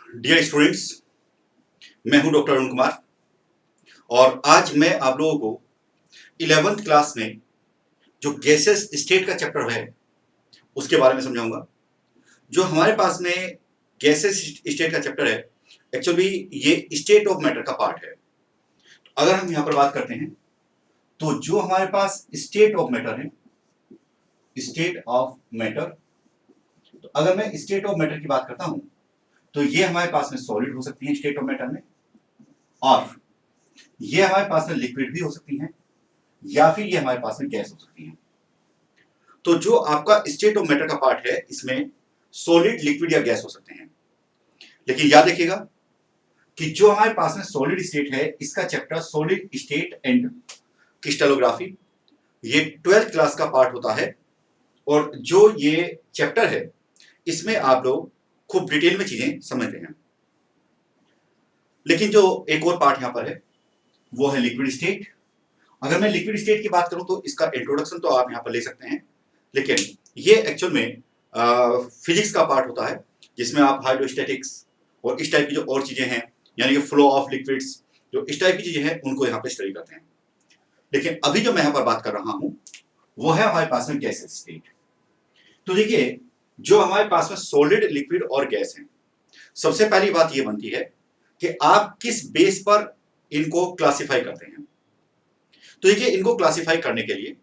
Dear students, मैं हूं doctor Arun Kumar और आज मैं आप लोगों को 11th क्लास में जो गैसेस स्टेट का चैप्टर है उसके बारे में समझाऊंगा। जो हमारे पास में गैसेस स्टेट का चैप्टर है, एक्चुअली ये स्टेट ऑफ मैटर का पार्ट है। अगर हम यहां पर बात करते हैं तो जो हमारे पास स्टेट ऑफ मैटर है, स्टेट ऑफ मैटर, तो अगर मैं स्टेट ऑफ मैटर की बात करता हूं तो ये हमारे पास में सॉलिड हो सकती है स्टेट ऑफ मैटर में, और ये हमारे पास में लिक्विड भी हो सकती हैं, या फिर ये हमारे पास में गैस हो सकती है। तो जो आपका स्टेट ऑफ मैटर का पार्ट है इसमें सॉलिड, लिक्विड या गैस हो सकते हैं। लेकिन याद रखिएगा कि जो हमारे पास में सॉलिड स्टेट है इसका chapter solid state and crystallography, ये 12th क्लास का पार्ट होता है। और जो ये चैप्टर है इसमें आप लोग खूब डिटेल में चीजें समझते हैं। लेकिन जो एक और पार्ट यहां पर है वो है लिक्विड स्टेट। अगर मैं लिक्विड स्टेट की बात करूं तो इसका इंट्रोडक्शन तो आप यहां पर ले सकते हैं, लेकिन ये एक्चुअल में फिजिक्स का पार्ट होता है जिसमें आप हाइड्रोस्टैटिक्स और इस टाइप की जो और चीजें हैं, यानी कि फ्लो ऑफ लिक्विड्स, जो इस टाइप की चीजें हैं उनको यहाँ पे स्टडी करते हैं। लेकिन अभी जो मैं यहाँ पर बात कर रहा हूं वो है हमारे पास में गैस स्टेट। तो देखिए, जो हमारे पास में सॉलिड, लिक्विड और गैस है, सबसे पहली बात ये बनती है कि आप किस बेस पर इनको क्लासिफाई करते हैं। तो देखिए, इनको क्लासिफाई करने के लिए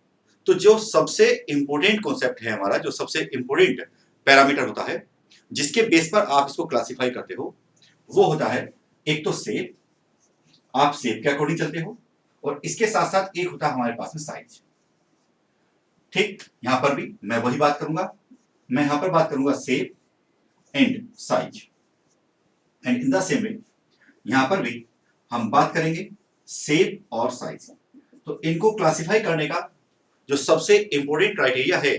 तो जो सबसे इंपॉर्टेंट कॉन्सेप्ट है हमारा, जो सबसे इंपॉर्टेंट पैरामीटर होता है जिसके बेस पर आप इसको क्लासिफाई करते हो, वो होता है एक तो शेप, आप शेप के अकॉर्डिंग चलते हो, और इसके साथ साथ एक होता है हमारे पास में साइज। ठीक, यहां पर भी मैं वही बात करूंगा, मैं यहां पर बात करूंगा shape and size, and in the same way यहां पर भी हम बात करेंगे शेप और साइज। तो इनको क्लासिफाई करने का जो सबसे इंपॉर्टेंट क्राइटेरिया है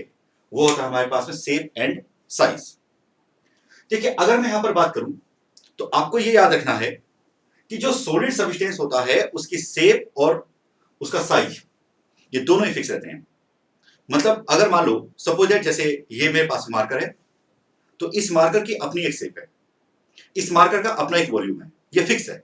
वो होता है हमारे पास में शेप एंड साइज। देखिए, अगर मैं यहां पर बात करूं तो आपको ये याद रखना है कि जो सॉलिड सब्सटेंस होता है उसकी शेप और उसका साइज ये दोनों ही फिक्स रहते हैं। मतलब अगर मान लो सपोज दैट जैसे ये मेरे पास मार्कर है, तो इस मार्कर की अपनी एक शेप है, इस मार्कर का अपना एक वॉल्यूम है, ये फिक्स है,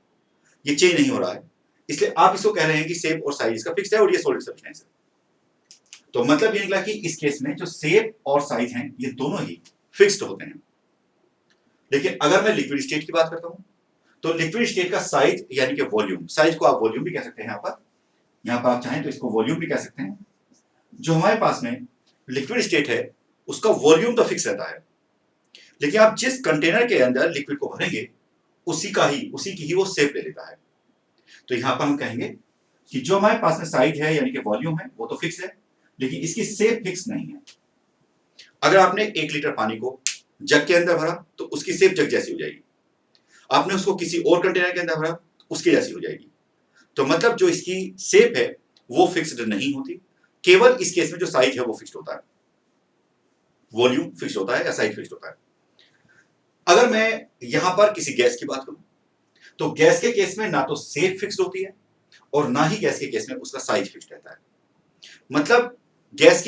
ये चेंज नहीं हो रहा है, इसलिए आप इसको कह रहे हैं कि शेप और साइज का फिक्स है और ये सॉलिड सब्सटेंस है। तो मतलब ये निकला कि इस केस में जो शेप और साइज हैं ये दोनों ही फिक्स्ड होते हैं। लेकिन अगर मैं लिक्विड स्टेट की बात करता हूं तो लिक्विड स्टेट का साइज यानी कि वॉल्यूम, साइज को आप वॉल्यूम भी कह सकते हैं, यहां पर आप चाहें तो इसको वॉल्यूम भी कह सकते हैं। जो हमारे पास में लिक्विड स्टेट है उसका वॉल्यूम तो फिक्स रहता है, लेकिन आप जिस कंटेनर के अंदर लिक्विड को भरेंगे उसी की ही वो शेप ले लेता है। तो यहां पर हम कहेंगे कि जो हमारे पास में साइज है यानी कि वॉल्यूम है वो तो फिक्स है, लेकिन इसकी शेप फिक्स नहीं है। अगर आपने 1 लीटर पानी को जग के अंदर भरा तो उसकी शेप जग जैसी हो जाएगी, आपने उसको किसी और कंटेनर के अंदर भरा तो उसकी जैसी हो जाएगी। तो मतलब जो इसकी शेप है वो फिक्स्ड नहीं होती, केवल इस केस में जो साइज है वो फिक्स्ड होता है, वॉल्यूम फिक्स्ड होता है या साइज फिक्स्ड होता है। अगर मैं यहां पर किसी गैस की बात करूं तो गैस के केस में ना तो शेप फिक्स्ड होती है और ना ही गैस के केस में उसका साइज फिक्स्ड रहता है। मतलब गैस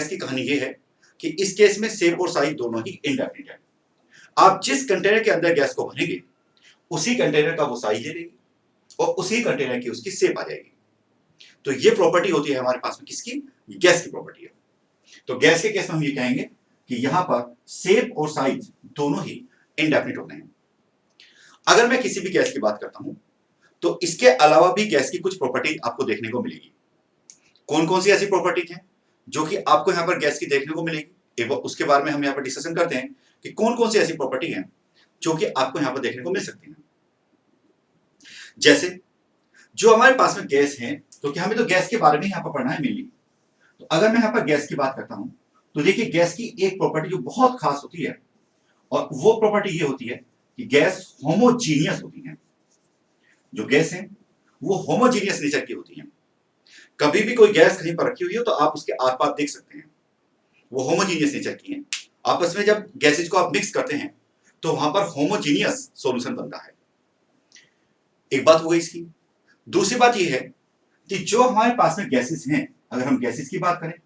की कहानी ये है कि इस केस में शेप और साइज दोनों ही इंडेफिनिट है। आप जिस कंटेनर के अंदर गैस को भरेंगे उसी कंटेनर का वो साइज ले लेगी और उसी कंटेनर की उसकी शेप आ जाएगी। तो ये प्रॉपर्टी होती है हमारे पास में किसकी? गैस की प्रॉपर्टी है। तो गैस के केस में हम ये कहेंगे कि यहां पर शेप और साइज दोनों ही इंडेफिनिट होते हैं। अगर मैं किसी भी गैस की बात करता हूं तो इसके अलावा भी गैस की कुछ प्रॉपर्टी आपको देखने को मिलेगी। कौन कौन सी ऐसी प्रॉपर्टीज हैं जो कि आपको यहां पर गैस की देखने को मिलेगी, एक बार उसके बारे में हम यहां पर डिस्कशन करते हैं कि कौन कौन सी ऐसी प्रॉपर्टी हैं जो कि आपको यहां पर देखने को मिल सकती हैं। जैसे जो हमारे पास में गैस है, क्योंकि हमें तो गैस के बारे में यहां पर पढ़ना है मेनली, तो अगर मैं यहां पर गैस की बात करता हूं तो देखिए गैस की एक प्रॉपर्टी जो बहुत खास होती है, और वो प्रॉपर्टी ये होती है कि गैस होमोजीनियस होती है। जो गैस है वो होमोजीनियस नेचर की होती है। कभी भी कोई गैस कहीं पर रखी हुई हो तो आप उसके आर पार देख सकते हैं, वो होमोजीनियस नेचर की है। आपस में जब गैसेज को आप मिक्स करते हैं तो वहां पर होमोजीनियस सॉल्यूशन बनता है। एक बात हो गई इसकी। दूसरी बात यह है कि जो हमारे पास में गैसेस हैं, अगर हम गैसेस की बात करें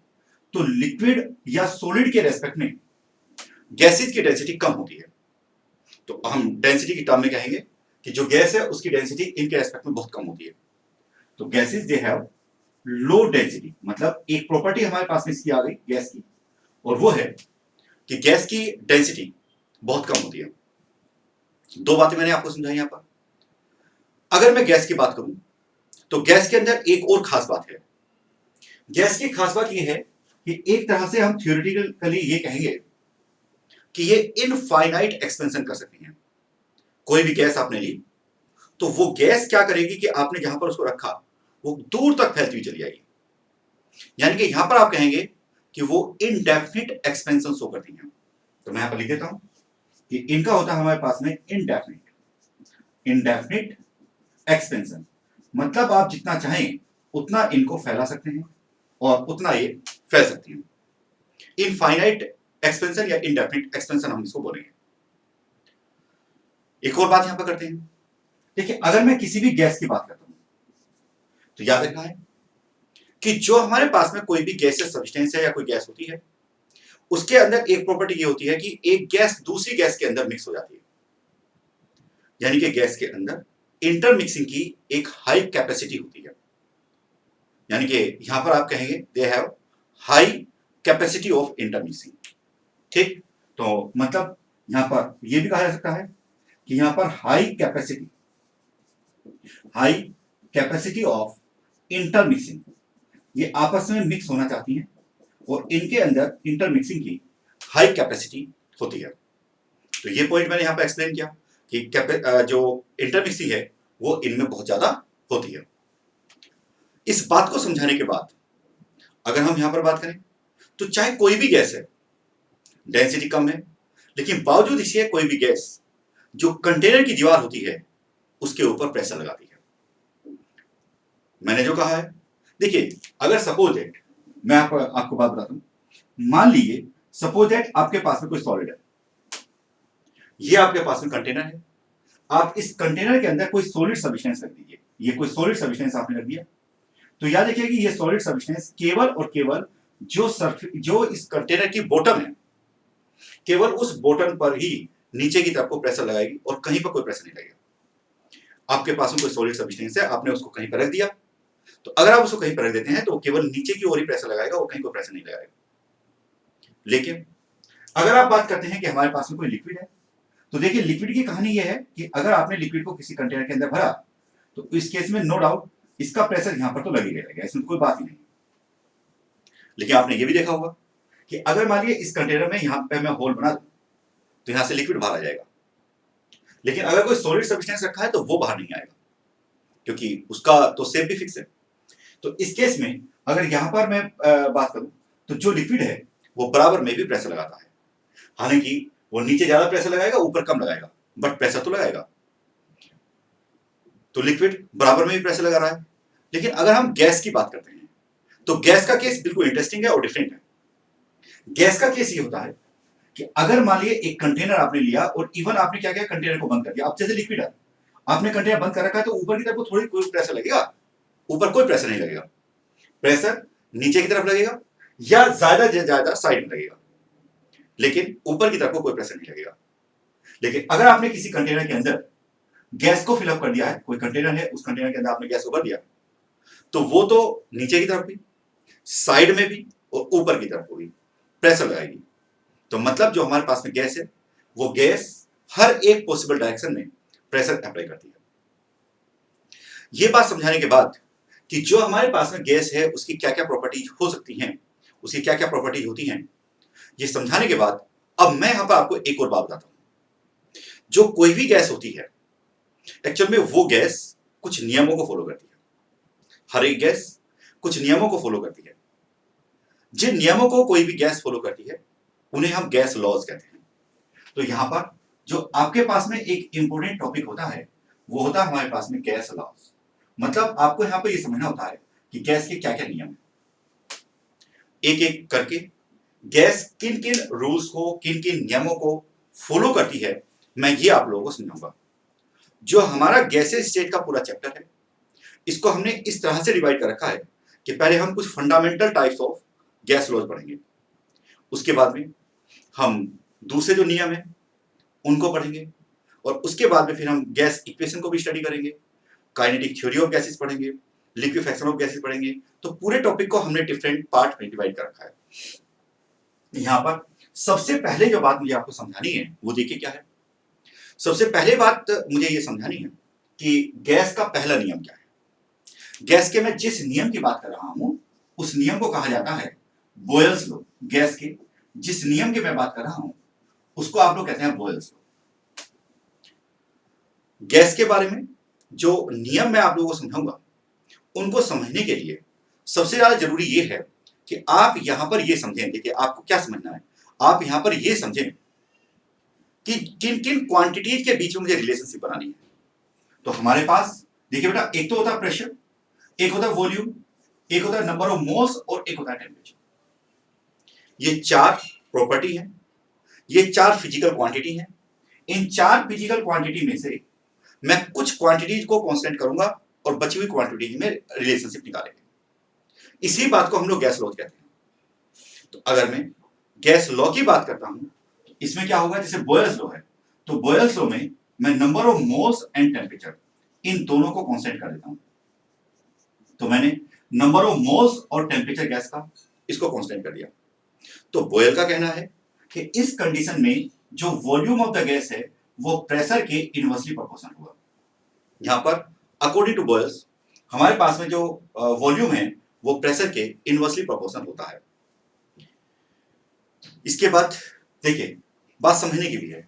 तो लिक्विड या सॉलिड के रेस्पेक्ट में गैसेज की डेंसिटी कम होती है। तो हम डेंसिटी की टर्म में कहेंगे कि जो गैस है उसकी डेंसिटी इनके रेस्पेक्ट में बहुत कम होती है। तो gases they have low density, मतलब एक प्रॉपर्टी हमारे पास में इसकी आ गई गैस की, और वो है कि गैस की डेंसिटी बहुत कम होती है। दो बातें मैंने आपको समझाई यहां पर। अगर मैं गैस की बात करूं तो गैस के अंदर एक और खास बात है। गैस की खास बात यह है कि एक तरह से हम थियोरेटिकली ये कहेंगे कि ये इनफाइनाइट एक्सपेंशन कर सकती हैं। कोई भी गैस आपने ली तो वो गैस क्या करेगी कि आपने जहां पर उसको रखा वो दूर तक फैलती हुई चली जाएगी। यानी कि यहां पर आप कहेंगे कि वो इनडेफिनिट एक्सपेंशन शो करती हैं। तो मैं यहां पर लिख देता हूं कि इनका होता है हमारे पास में इनडेफिनिट एक्सपेंशन, मतलब आप जितना चाहें उतना इनको फैला सकते हैं और उतना ये फैल सकती हैं। इनफाइनाइट एक्सपेंशन या इनडेफिनिट एक्सपेंशन हम इसको बोलेंगे। एक और बात यहां पर करते हैं। देखिए, अगर मैं किसी भी गैस की बात करता हूं तो याद रखना है कि जो हमारे पास में कोई भी गैसेस सब्सटेंस है या कोई गैस होती है उसके अंदर एक प्रॉपर्टी ये होती है कि एक गैस दूसरी गैस के अंदर मिक्स हो जाती है। यानी कि गैस के अंदर इंटरमिक्सिंग की एक हाई कैपेसिटी होती है। यानी कि यहां पर आप कहेंगे they have high capacity of intermixing. ठीक, तो मतलब यहां पर यह भी कहा जा सकता है कि यहां पर हाई कैपेसिटी ऑफ इंटरमिक्सिंग, ये आपस में मिक्स होना चाहती हैं और इनके अंदर इंटरमिक्सिंग की हाई कैपेसिटी होती है। तो ये पॉइंट मैंने यहां पर एक्सप्लेन किया कि जो इंटरमिक्सिंग है वो इनमें बहुत ज्यादा होती है। इस बात को समझाने के बाद अगर हम यहां पर बात करें तो चाहे कोई भी गैस है, डेंसिटी कम है, लेकिन बावजूद इसके कोई भी गैस जो कंटेनर की दीवार होती है उसके ऊपर प्रेशर लगाती है। मैंने जो कहा है, देखिए, अगर सपोज दैट मैं आपको बात बताता हूं, मान लीजिए सपोज दैट आपके पास में कोई सॉलिड है, ये आपके पास में कंटेनर है, आप इस कंटेनर के अंदर कोई सॉलिड सब्सटेंस रख दीजिए। ये कोई सॉलिड सब्सटेंस आपने रख दिया, तो याद रखिए कि ये सॉलिड सब्सटेंस केवल और केवल जो इस कंटेनर की बॉटम है, केवल उस बॉटम पर ही नीचे की तरफ को प्रेशर लगाएगी और कहीं पर कोई प्रेशर नहीं लगेगा। आपके पास में कोई सॉलिड सब्सटेंस है, आपने उसको कहीं पर रख दिया, तो अगर आप उसको कहीं पर रख देते हैं तो केवल नीचे की ओर ही प्रेशर लगाएगा और कहीं कोई प्रेशर नहीं लगाएगा। लेकिन अगर आप बात करते हैं कि हमारे पास में कोई लिक्विड है, तो देखिए लिक्विड की कहानी यह है कि अगर आपने लिक्विड को किसी कंटेनर के अंदर भरा तो इस केस में नो डाउट इसका प्रेशर यहां पर तो लगेगा, इसमें कोई बात ही नहीं। लेकिन आपने ये भी देखा होगा कि अगर मान लीजिए इस कंटेनर में यहां पे मैं होल बना दूं तो यहां से लिक्विड बाहर आ जाएगा, लेकिन अगर कोई सॉलिड सब्सटेंस रखा है तो वो बाहर नहीं आएगा क्योंकि उसका तो शेप भी फिक्स है। तो इस केस में अगर यहां पर मैं बात करूं तो जो लिक्विड है वो बराबर में भी प्रेशर लगाता है। हालांकि वो नीचे ज्यादा प्रेशर लगाएगा, ऊपर कम लगाएगा, बट प्रेशर तो लगाएगा। तो लिक्विड बराबर में भी प्रेशर लगा रहा है। लेकिन अगर हम गैस की बात करते हैं तो गैस का केस बिल्कुल इंटरेस्टिंग है और डिफरेंट है। गैस का केस ये होता है कि अगर मान लीजिए एक कंटेनर आपने लिया और इवन आपने क्या किया, कंटेनर को बंद कर दिया। अब जैसे लिक्विड है, आपने कंटेनर बंद कर रखा है तो ऊपर की तरफ थोड़ी कोई प्रेशर लगेगा, ऊपर कोई प्रेशर नहीं लगेगा। प्रेशर नीचे की तरफ लगेगा या ज्यादा साइड में लगेगा, लेकिन ऊपर की तरफ को कोई प्रेशर नहीं लगेगा। लेकिन अगर आपने किसी कंटेनर के अंदर गैस को फिलअप कर दिया है, कोई कंटेनर है, उस कंटेनर के अंदर आपने गैस को भर दिया, तो वो तो नीचे की तरफ भी, साइड में भी और ऊपर की तरफ को भी प्रेशर लगाएगी। तो मतलब जो हमारे पास में गैस है वो गैस हर एक पॉसिबल डायरेक्शन में प्रेशर अप्लाई करती है। ये बात समझाने के बाद कि जो हमारे पास में गैस है उसकी क्या क्या प्रॉपर्टीज हो सकती हैं, उसकी क्या क्या प्रॉपर्टीज होती हैं, ये समझाने के बाद अब मैं यहां पर आपको एक और बात बताता हूं। जो कोई भी गैस होती है एक्चुअल में वो गैस कुछ नियमों को फॉलो करती है। हर एक गैस कुछ नियमों को फॉलो करती है। जिन नियमों को कोई भी गैस फॉलो करती है उन्हें हम गैस लॉज कहते हैं। तो यहां पर जो आपके पास में एक इंपॉर्टेंट टॉपिक होता है वो होता है हमारे पास में गैस लॉज। मतलब आपको यहां पर यह समझना होता है कि गैस के क्या क्या नियम है। एक एक करके गैस किन किन रूल्स को, किन किन नियमों को फॉलो करती है, मैं ये आप लोगों को समझाऊंगा। जो हमारा गैसेस स्टेट का पूरा चैप्टर है इसको हमने इस तरह से डिवाइड कर रखा है कि पहले हम कुछ fundamental types of gas laws पढ़ेंगे, उसके बाद में हम दूसरे जो नियम है उनको पढ़ेंगे, और उसके बाद में फिर हम गैस इक्वेशन को भी स्टडी करेंगे, काइनेटिक थ्योरी ऑफ गैसेस पढ़ेंगे, लिक्विफैक्शन ऑफ गैसेस पढ़ेंगे। तो पूरे टॉपिक को हमने डिफरेंट पार्ट में डिवाइड कर रखा है। यहां पर सबसे पहले जो बात मुझे आपको समझानी है वो देखिए क्या है। सबसे पहले बात मुझे ये समझानी है कि गैस का पहला नियम क्या है। गैस के मैं जिस नियम की बात कर रहा हूं उस नियम को कहा जाता है बॉयल्स लॉ। गैस के जिस नियम की मैं बात कर रहा हूं उसको आप लोग कहते हैं बॉयल्स लॉ। गैस के बारे में जो नियम मैं आप लोगों को समझाऊंगा उनको समझने के लिए सबसे ज्यादा जरूरी यह है कि आप यहां पर यह समझें। देखिए आपको क्या समझना है, आप यहां पर यह समझें कि किन किन क्वांटिटीज के बीच में मुझे रिलेशनशिप बनानी है। तो हमारे पास देखिए बेटा, एक तो होता है प्रेशर, एक होता है वॉल्यूम, एक होता है नंबर ऑफ मोल्स और एक होता है टेम्परेचर। ये चार प्रॉपर्टी है, ये चार फिजिकल क्वांटिटी है। इन चार फिजिकल क्वांटिटी में से मैं कुछ क्वांटिटीज को कांस्टेंट करूंगा और बची हुई क्वांटिटी में रिलेशनशिप निकालेंगे। इसी बात को हम लोग गैस लॉ कहते हैं। तो अगर मैं गैस लॉ की बात करता हूं तो इसमें क्या होगा, जैसे बॉयल्स लॉ है तो बॉयल्स लॉ में मैं number of moles and temperature in दोनों को कांस्टेंट कर देता हूं। तो मैंने नंबर ऑफ मोल्स और टेम्परेचर गैस का इसको कांस्टेंट कर दिया। तो बॉयल का कहना है कि इस कंडीशन में जो वॉल्यूम ऑफ द गैस है वो प्रेशर के इनवर्सली प्रोपोर्शनल होगा। यहां पर अकॉर्डिंग टू बॉयल्स हमारे पास में जो वॉल्यूम है वो प्रेशर के इनवर्सली प्रोपोर्शनल होता है। इसके बाद देखिए बात समझने की भी है।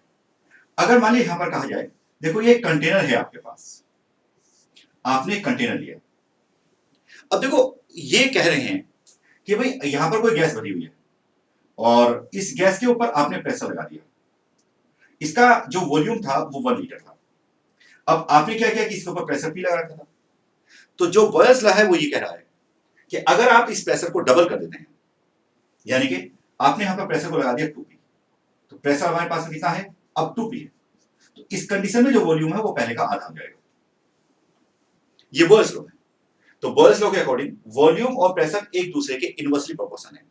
अगर मान लीजिए यहां पर कहा जाए, देखो ये कंटेनर है आपके पास, आपने कंटेनर लिया। अब देखो ये कह रहे हैं कि भाई यहां पर कोई गैस भरी हुई है और इस गैस के ऊपर आपने प्रेशर लगा दिया। इसका जो वॉल्यूम था वो 1 लीटर था। अब आपने क्या किया कि इसके ऊपर प्रेशर पी लगा रखा था। तो जो बॉयल्स लॉ है वो ये कह रहा है कि अगर आप इस प्रेशर को डबल कर देते हैं, यानी कि आपने यहां पर प्रेशर को लगा दिया 2p, तो प्रेशर हमारे पास में कितना है, अब 2p है। तो इस कंडीशन में जो वॉल्यूम है वो पहले का आधा हो जाएगा। ये बॉयल्स लॉ है। तो बॉयल्स लॉ के अकॉर्डिंग वॉल्यूम और प्रेशर एक दूसरे के इनवर्सली प्रोपोर्शनल है।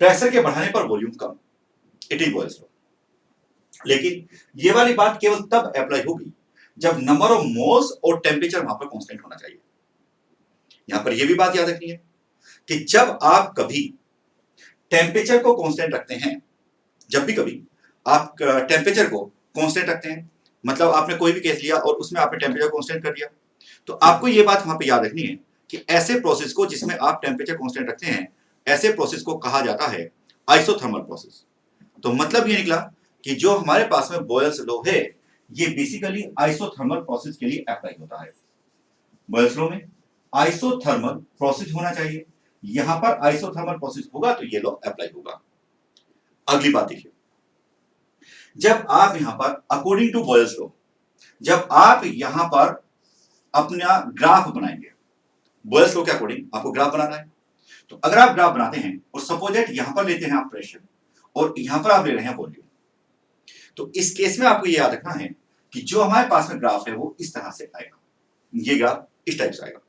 प्रेशर के बढ़ाने पर volume come, it is Boyle's law. लेकिन ये वाली बात केवल तब अप्लाई होगी जब नंबर ऑफ मोल्स और टेम्परेचर वहां पर कांस्टेंट होना चाहिए। यहां पर यह भी बात याद रखनी है कि जब आप कभी टेम्परेचर को कांस्टेंट रखते हैं, जब भी कभी आप टेम्परेचर को कांस्टेंट रखते हैं, मतलब आपने कोई भी केस लिया और उसमें आपने टेम्परेचर कांस्टेंट कर दिया, तो आपको यह बात वहां पे याद रखनी है कि ऐसे प्रोसेस को जिसमें आप टेम्परेचर कांस्टेंट रखते हैं, ऐसे प्रोसेस को कहा जाता है आइसोथर्मल प्रोसेस। तो मतलब ये निकला कि जो हमारे पास में बॉयल्स लॉ है ये बेसिकली आइसोथर्मल प्रोसेस के लिए अप्लाई होता है। बॉयल्स लॉ में आइसोथर्मल प्रोसेस होना चाहिए। यहां पर आइसोथर्मल प्रोसेस होगा तो ये लॉ अप्लाई होगा। अगली बात देखिए, जब आप यहां पर अकॉर्डिंग टू बॉयल्स लॉ जब आप यहां पर अपना ग्राफ बनाएंगे, बॉयल्स लॉ के अकॉर्डिंग आपको ग्राफ बनाना है। तो अगर आप ग्राफ बनाते हैं और सपोज दैट यहां पर लेते हैं आप प्रेशर और यहां पर आप ले रहे हैं वॉल्यूम, तो इस केस में आपको ये याद रखना है कि जो हमारे पास में ग्राफ है वो इस तरह से आएगा, ये ग्राफ इस टाइप से आएगा।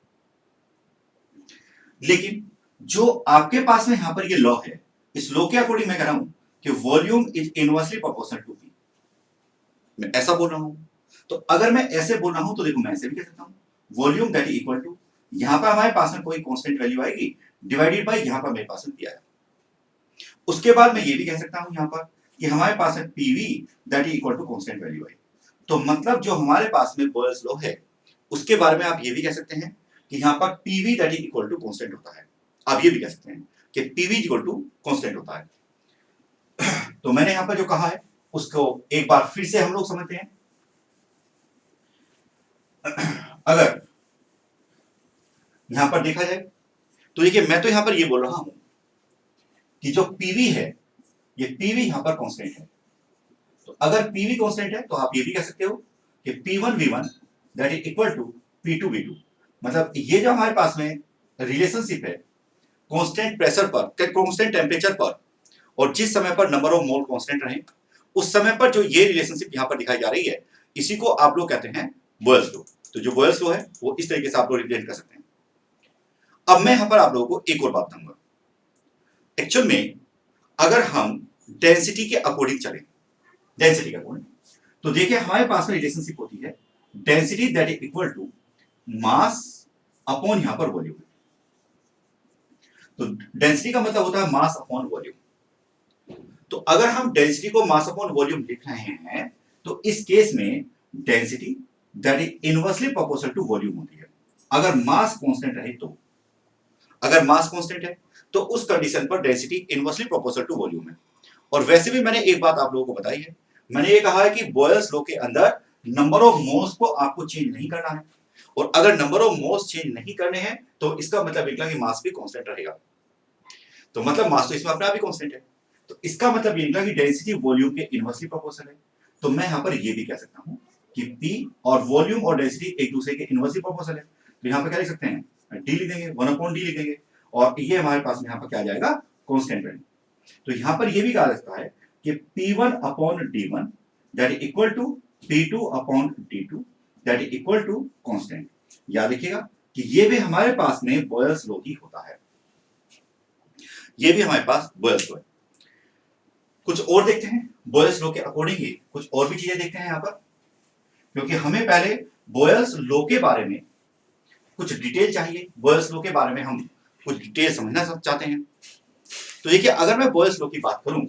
लेकिन जो आपके पास में यहां पर ये लॉ है, इस लॉ के अकॉर्डिंग मैं कह रहा हूं कि volume is inversely proportional to P. मैं ऐसा बोल रहा हूं, तो अगर मैं ऐसे बोल रहा हूं तो देखो मैं ऐसे भी कह सकता हूं volume that is equal to, यहां पर हमारे पास में कोई कांस्टेंट वैल्यू आएगी डिवाइडेड बाय यहां पर मेरे पास में पी आया। उसके बाद मैं ये भी कह सकता हूं यहां पर कि हमारे पास है PV that is equal to constant value आई। तो मतलब जो हमारे पास में बॉयल्स लॉ है उसके बारे में आप ये भी कह सकते हैं कि यहां पर PV that is equal to constant होता है। आप ये भी कह सकते हैं कि PV is equal to constant होता है। तो मैंने यहां पर जो कहा है उसको एक बार फिर से हम लोग समझते हैं। अगर यहां पर देखा जाए तो देखिए मैं तो यहां पर ये बोल रहा हूं कि जो पीवी है ये पीवी यहां पर कांस्टेंट है। तो अगर पीवी कांस्टेंट है तो आप ये भी कह सकते हो कि P1 V1 that is equal to P2 V2। मतलब ये जो हमारे पास में रिलेशनशिप है कांस्टेंट प्रेशर पर, कांस्टेंट टेम्परेचर पर और जिस समय पर नंबर ऑफ मोल कांस्टेंट रहे उस समय पर जो ये रिलेशनशिप यहां पर दिखाई जा रही है इसी को आप लोग कहते हैं बॉयल्स लॉ। तो जो बॉयल्स लॉ है वो इस तरीके से आप लोग रिप्रेजेंट कर सकते हैं। अब मैं यहां पर आप लोगों को एक और बात बताऊंगा। एक्चुअल में अगर हम डेंसिटी के अकॉर्डिंग चलें, डेंसिटी के अकॉर्डिंग, तो देखिए हमारे पास में रिलेशनशिप होती है density that is equal to mass upon यहां पर वॉल्यूम। तो डेंसिटी का मतलब होता है मास अपॉन वॉल्यूम। तो अगर हम डेंसिटी को मास अपॉन वॉल्यूम लिख रहे हैं तो इस केस में density that is inversely proportional to volume होती है। अगर मास कांस्टेंट रहे तो, अगर मास कांस्टेंट है तो उस कंडीशन पर density inversely proportional to volume है। और वैसे भी मैंने एक बात आप लोगों को बताई है, मैंने ये कहा है कि बॉयल्स लॉ के अंदर नंबर ऑफ मोल्स को आपको चेंज नहीं करना है, और अगर नंबर ऑफ मोल्स चेंज नहीं करने हैं तो इसका मतलब निकला कि मास भी कांस्टेंट रहेगा। तो मतलब मास तो इसमें अपने आप ही कांस्टेंट है, तो इसका मतलब ये निकला कि डेंसिटी वॉल्यूम के इनवर्सली प्रोपोर्शनल है। तो मैं यहां पर ये भी कह सकता हूं कि P और वॉल्यूम और डेंसिटी एक दूसरे के इनवर्सली प्रोपोर्शनल है। तो यहां पर क्या लिख सकते हैं, D लिख देंगे, 1/D लिख देंगे, और ये हमारे पास में यहां पर क्या आ जाएगा, कांस्टेंट वैल्यू। तो यहां पर ये भी कहा जाता है कि P1/D1 that is equal to P2/D2 that is equal to constant. याद रखिएगा कि ये भी हमारे पास में बॉयल्स लॉ ही होता है, ये भी हमारे पास बॉयल्स लॉ है। कुछ और देखते हैं बॉयल्स लॉ के अकॉर्डिंग ही, कुछ और भी चीजें देखते हैं यहां पर, क्योंकि हमें पहले बॉयल्स लॉ के बारे में कुछ डिटेल चाहिए। बॉयल्स लॉ के बारे में हम कुछ डिटेल समझना चाहते हैं। तो देखिए अगर मैं बॉयल्स लॉ की बात करूं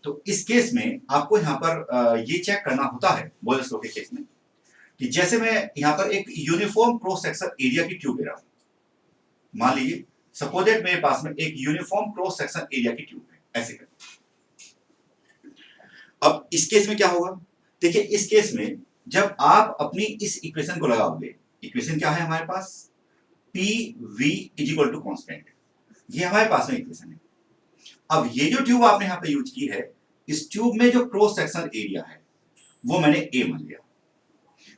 तो इस केस में आपको यहां पर ये चेक करना होता है बॉयल्स लॉ के केस में कि जैसे मैं यहां पर एक यूनिफॉर्म क्रॉस सेक्शन एरिया की ट्यूब ले रहा हूं। मान लीजिए सपोज दैट मेरे पास में एक यूनिफॉर्म क्रॉस सेक्शन एरिया की ट्यूब है, ऐसे कर। अब इस केस में क्या होगा, देखिए इस केस में जब आप अपनी इस इक्वेशन को लगाओगे, इक्वेशन क्या है हमारे पास, P V is equal to constant, ये हमारे पास में इक्वेशन है। अब ये जो ट्यूब आपने यहां पे यूज की है, इस ट्यूब में जो क्रॉस सेक्शन एरिया है वो मैंने ए मान लिया।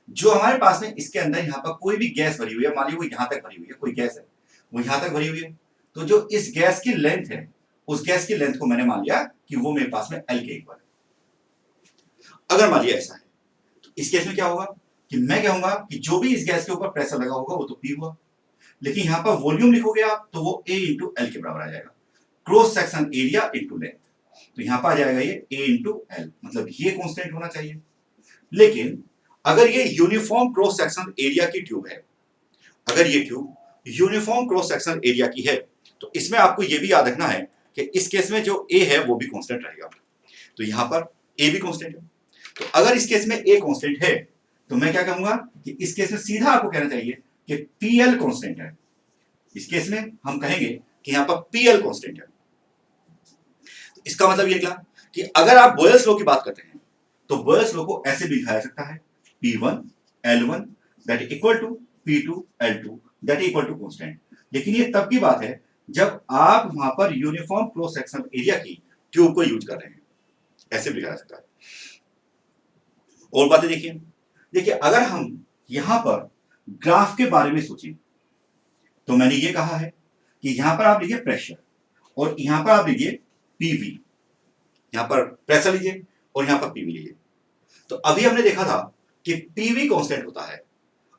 जो हमारे पास में इसके अंदर यहां पर कोई भी गैस भरी हुई है, मान लीजिए वो यहां तक भरी हुई है, कोई गैस है वो यहां तक भरी हुई है, तो जो इस गैस की लेंथ है उस गैस की लेंथ को मैंने मान लिया कि वो मेरे पास में एल के इक्वल है। अगर मान लिया ऐसा है तो इस केस में क्या होगा कि मैं कहूंगा कि जो भी इस गैस के ऊपर प्रेशर लगा होगा वो तो पी हुआ, लेकिन यहां पर वॉल्यूम लिखोगे आप तो वो ए इंटू एल के बराबर आ जाएगा, cross section area into length. तो यहां पर आ जाएगा ये ए इंटू एल, मतलब ये कांस्टेंट होना चाहिए। लेकिन अगर ये यूनिफॉर्म क्रॉस सेक्शन एरिया की ट्यूब है, अगर ये tube uniform cross section area की है तो इसमें आपको ये भी याद रखना है कि इस केस में जो ए है वो भी कांस्टेंट रहेगा। तो यहां पर ए भी कांस्टेंट है, तो अगर इस केस में ए कांस्टेंट है तो मैं क्या कहूंगा कि इस केस में सीधा आपको कहना चाहिए कि पीएल कांस्टेंट है। इस केस में हम कहेंगे कि यहां पर पीएल कांस्टेंट है। तो इसका मतलब ये निकला कि अगर आप बॉयल्स लॉ की बात करते हैं तो बॉयल्स लॉ को ऐसे भी लिखा जा सकता है P1 L1 that is equal to P2 L2 that is equal to constant. लेकिन ये तब की बात है जब आप वहां पर यूनिफॉर्म क्रॉस सेक्शन एरिया की ट्यूब को यूज कर रहे हैं, ऐसे भी लिखा जा सकता है। और बातें देखिए, देखिए अगर हम यहां पर ग्राफ के बारे में सोचें तो मैंने ये कहा है कि यहां पर आप लीजिए प्रेशर और यहां पर आप लीजिए पीवी, यहां पर प्रेशर लीजिए और यहां पर पीवी लीजिए। तो अभी हमने देखा था कि पीवी कांस्टेंट होता है,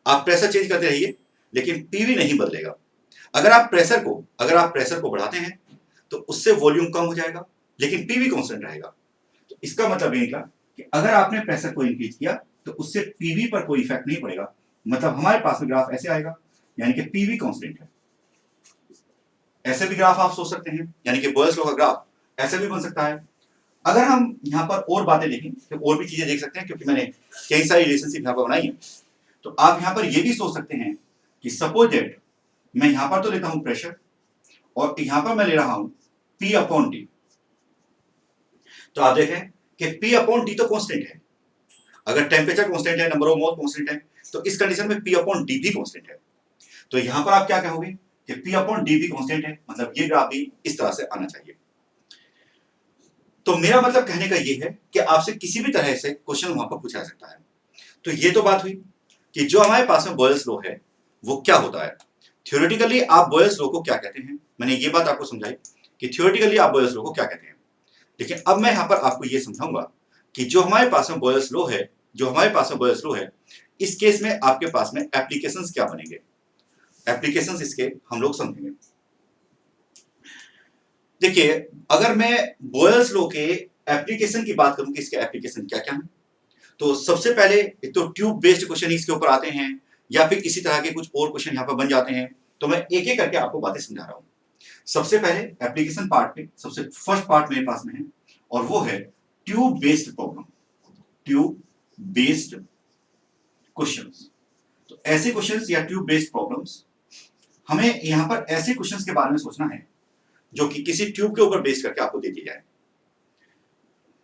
आप प्रेशर चेंज करते रहिए लेकिन पीवी नहीं बदलेगा। अगर आप प्रेशर को बढ़ाते हैं तो उससे वॉल्यूम कम हो जाएगा लेकिन पीवी कांस्टेंट रहेगा। तो इसका मतलब ये निकला कि अगर आपने प्रेशर को इंक्रीज किया तो उससे पीवी पर कोई इफेक्ट नहीं पड़ेगा, मतलब हमारे पास में ग्राफ ऐसे आएगा, यानी कि पीवी कांस्टेंट है। ऐसे भी ग्राफ आप सोच सकते हैं, यानी कि बॉयल्स लॉ का ग्राफ ऐसे भी बन सकता है। अगर हम यहां पर और बातें देखें तो और भी चीजें देख सकते हैं, क्योंकि मैंने कई सारी रिलेशनशिप यहां पर बनाई है। तो आप यहां पर ये भी सोच सकते हैं कि सपोज दैट मैं यहां पर तो लेता हूं प्रेशर और यहां पर मैं ले रहा हूं P अपॉन टी। तो आप देखें कि P अपॉन टी तो कांस्टेंट है, अगर टेम्परेचर कांस्टेंट है, नंबर ऑफ मोल कांस्टेंट है, तो इस कंडीशन में P अपॉन डी भी कांस्टेंट है। तो यहां पर आप क्या कहोगे कि P अपॉन डी भी कांस्टेंट है, मतलब ये ग्राफ भी इस तरह से आना चाहिए। तो मेरा मतलब कहने का ये है कि आपसे किसी भी तरह से क्वेश्चन वहां पर पूछा जा सकता है। तो ये तो बात हुई कि जो हमारे पास में बॉयल्स लॉ है वो क्या होता है। थ्योरेटिकली आप बॉयल्स लॉ को क्या कहते हैं, मैंने ये बात आपको समझाई कि थ्योरेटिकली आप बॉयल्स लॉ को क्या कहते हैं। लेकिन अब मैं यहां पर आपको ये समझाऊंगा कि जो हमारे पास में बॉयल्स लॉ है, इस केस में आपके पास में एप्लीकेशंस क्या बनेंगे, एप्लीकेशंस इसके हम लोग समझेंगे। देखिए अगर मैं बॉयल्स लॉ के एप्लीकेशन की बात करूं कि इसके एप्लीकेशन क्या क्या है, तो सबसे पहले एक तो ट्यूब बेस्ड क्वेश्चन इसके ऊपर आते हैं या फिर इसी तरह के कुछ और क्वेश्चन यहाँ पर बन जाते हैं, तो मैं एक एक करके आपको बातें समझा रहा हूँ। सबसे पहले एप्लीकेशन पार्ट में सबसे फर्स्ट पार्ट मेरे पास में है और वो है tube based problem, tube based questions. तो ऐसे क्वेश्चंस या ट्यूब बेस्ड प्रॉब्लम्स, हमें यहां पर ऐसे क्वेश्चंस के बारे में सोचना है जो कि किसी ट्यूब के ऊपर बेस्ड करके आपको दे दिया जाए।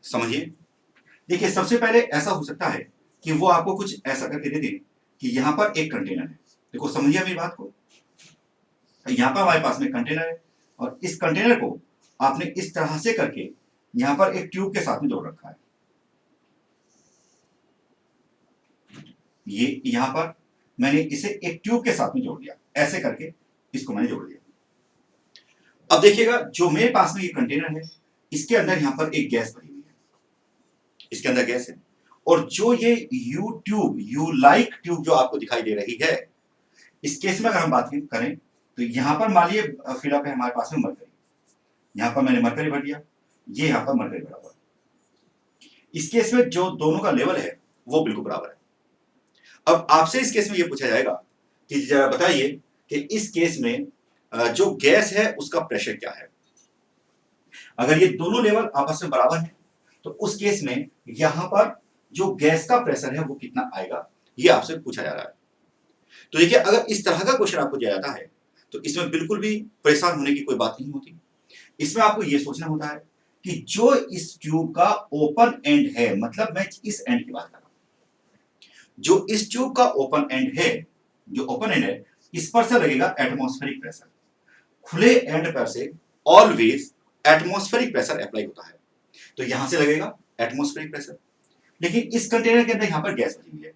समझिए, देखिए सबसे पहले ऐसा हो सकता है कि वो आपको कुछ ऐसा करके दे दे कि यहां पर एक कंटेनर है। देखो समझिए मेरी बात को, यहां पर हमारे पास में कंटेनर है और इस कंटेनर को आपने इस तरह से करके यहां पर एक ट्यूब के साथ में जोड़ रखा है। ये यहां पर मैंने इसे एक ट्यूब के साथ में जोड़ दिया, ऐसे करके इसको मैंने जोड़ दिया। अब देखिएगा जो मेरे पास में ये कंटेनर है, इसके अंदर यहां पर एक गैस भरी हुई है, इसके अंदर गैस है, और जो ये you tube, you like tube जो आपको दिखाई दे रही है, इस केस में अगर हम बात करें तो यहां पर मान लीजिए फिलअप है हमारे पास में मरकरी, यहां पर मैंने मरकरी भर दिया, ये यहां पर मरकरी भरा हुआ है। इस केस में जो दोनों का लेवल है वो बिल्कुल बराबर है। अब आपसे इस केस में ये पूछा जाएगा कि जरा बताइए कि इस केस में जो गैस है उसका प्रेशर क्या है। अगर ये दोनों लेवल आपस में बराबर है तो उस केस में यहां पर जो गैस का प्रेशर है वो कितना आएगा, ये आपसे पूछा जा रहा है। तो देखिए अगर इस तरह का क्वेश्चन आपको दिया जाता है तो इसमें बिल्कुल भी परेशान होने की कोई बात नहीं होती। इसमें आपको ये सोचना होता है कि जो इस ट्यूब का ओपन एंड है, मतलब मैं इस एंड की बात कर रहा हूं, जो इस ट्यूब का ओपन एंड है, जो ओपन एंड है, इस पर से लगेगा एटमॉस्फेरिक प्रेशर। खुले एंड पर से ऑलवेज एटमॉस्फेरिक प्रेशर अप्लाई होता है, तो यहां से लगेगा एटमॉस्फेरिक प्रेशर। लेकिन इस कंटेनर के अंदर यहां पर गैस भरी हुई है,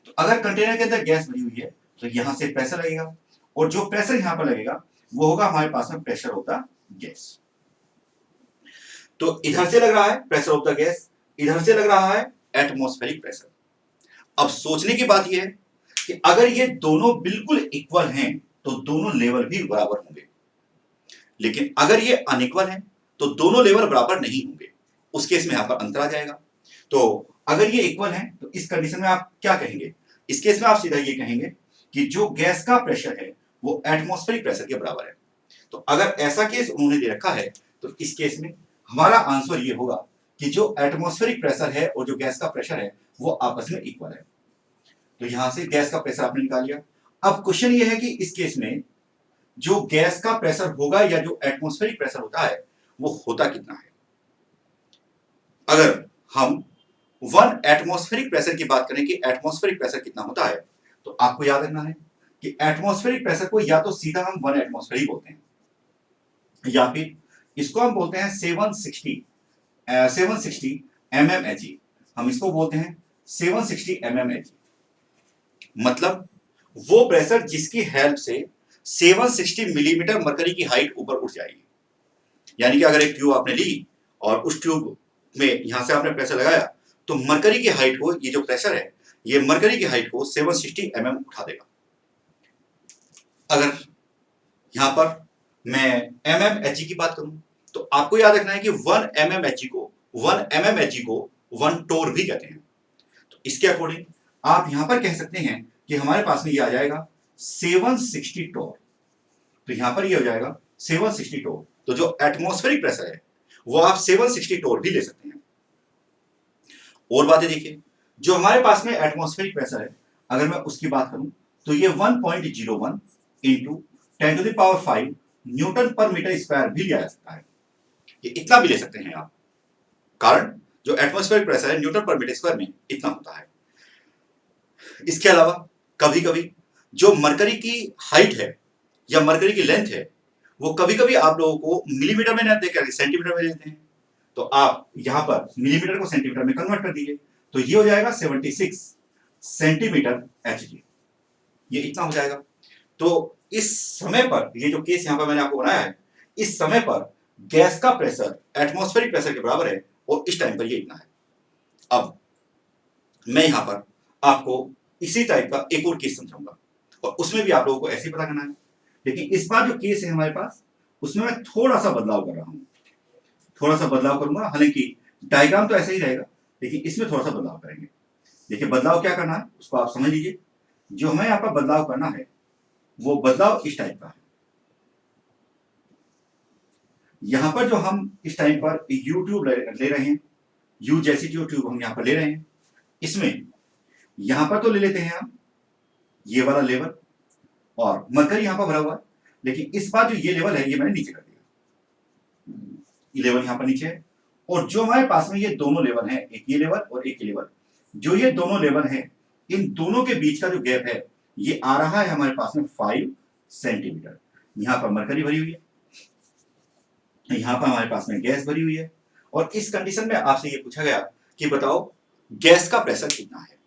तो अगर कंटेनर के अंदर गैस भरी हुई है तो यहां से प्रेशर लगेगा, और जो प्रेशर यहां पर लगेगा वो होगा हमारे पास में प्रेशर ऑफ द गैस। तो इधर से लग रहा है प्रेशर ऑफ द गैस, इधर से लग रहा है एटमॉस्फेरिक प्रेशर। अब सोचने की बात यह है कि अगर ये दोनों बिल्कुल इक्वल हैं तो दोनों लेवल भी बराबर होंगे, लेकिन अगर ये अनइक्वल हैं तो दोनों लेवल बराबर नहीं होंगे, उस केस में यहां पर अंतर आ जाएगा। तो अगर ये इक्वल हैं तो इस कंडीशन में आप क्या कहेंगे, इस केस में आप सीधा ये कहेंगे कि जो गैस का प्रेशर है वो एटमॉस्फेरिक प्रेशर के बराबर है। तो अगर ऐसा केस उन्होंने दे रखा है तो इस केस में हमारा आंसर ये होगा कि जो एटमॉस्फेरिक प्रेशर है और जो गैस का प्रेशर है वो आपस में इक्वल है। तो यहां से गैस का प्रेशर आपने निकाल लिया। अब क्वेश्चन ये है कि इस केस में जो गैस का प्रेशर होगा या जो एटमॉस्फेरिक प्रेशर होता है वो होता कितना है। अगर हम 1 एटमॉस्फेरिक प्रेशर की बात करें कि एटमॉस्फेरिक प्रेशर कितना होता है, तो आपको याद रखना है कि एटमॉस्फेरिक प्रेशर को या तो सीधा हम 1 एटमॉस्फेरिक बोलते हैं या फिर इसको हम बोलते हैं 760 mmHg, हम इसको बोलते हैं 760 mmHg। मतलब वो प्रेशर जिसकी हेल्प से 760 मिलीमीटर मरकरी की हाइट ऊपर उठ जाएगी। यानी कि अगर एक ट्यूब आपने ली और उस ट्यूब में यहां से आपने प्रेशर लगाया तो मरकरी की हाइट को, ये जो प्रेशर है ये मरकरी की हाइट को 760 mm उठा देगा। अगर यहां पर मैं mmHg की बात करूं तो आपको याद रखना है कि 1 mmHg को 1 टोर भी कहते हैं। तो इसके अकॉर्डिंग आप यहां पर कह सकते हैं कि हमारे पास में ये आ जाएगा 760 टोर। तो यहां पर ये हो जाएगा 760 टोर। तो जो एटमॉस्फेरिक प्रेशर है वो आप 760 टोर भी ले सकते हैं। और बातें देखिए, जो हमारे पास में एटमॉस्फेरिक प्रेशर है अगर मैं उसकी बात करूं तो ये 1.01 into 10 to the power 5 newton पर मीटर स्क्वायर भी लिया जा सकता है। ये इतना भी ले सकते हैं आप, कारण जो एटमॉस्फेरिक प्रेशर है न्यूटन पर मीटर स्क्वायर में इतना होता है। इसके अलावा कभी कभी जो मरकरी की हाइट है या मरकरी की लेंथ है वो कभी कभी आप लोगों को मिलीमीटर में नहीं देकर सेंटीमीटर में लेते हैं, तो आप यहां पर मिलीमीटर को सेंटीमीटर में कन्वर्ट कर दीजिए, तो ये हो जाएगा 76 सेंटीमीटर Hg, ये इतना हो जाएगा। तो इस समय पर ये जो केस यहां पर मैंने आपको बनाया है, इस समय पर गैस का प्रेशर एटमॉस्फेरिक प्रेशर के बराबर है और इस टाइम पर ये इतना है। अब मैं यहां पर आपको इसी टाइप का एक और केस समझाऊंगा और उसमें भी आप लोगों को ऐसे ही पता करना है, लेकिन इस बार जो केस है हमारे पास उसमें मैं थोड़ा सा बदलाव कर रहा हूं, थोड़ा सा बदलाव करूंगा। हालांकि डायग्राम तो ऐसा ही रहेगा लेकिन इसमें थोड़ा सा बदलाव करेंगे। देखिए बदलाव क्या करना है उसको आप समझ लीजिए। जो हमें यहाँ पर बदलाव करना है वो बदलाव इस टाइप का है। यहां पर जो हम इस टाइम पर यू ट्यूब ले रहे हैं, यू जैसी ट्यूब हम यहां पर ले रहे हैं, इसमें यहां पर तो ले लेते हैं हम ये वाला लेवल और मरकरी यहां पर भरा हुआ है, लेकिन इस बार जो ये लेवल है ये मैंने नीचे कर दिया, ये लेवल यहां पर नीचे है। और जो हमारे पास में ये दोनों लेवल हैं, एक ये लेवल और एक ये लेवल, जो ये दोनों लेवल हैं इन दोनों के बीच का जो गैप है ये आ रहा है हमारे पास में 5 सेंटीमीटर। यहां पर मरकरी भरी हुई है, यहां पर हमारे पास में गैस भरी हुई है, और इस कंडीशन में आपसे ये पूछा गया कि बताओ गैस का प्रेशर कितना है।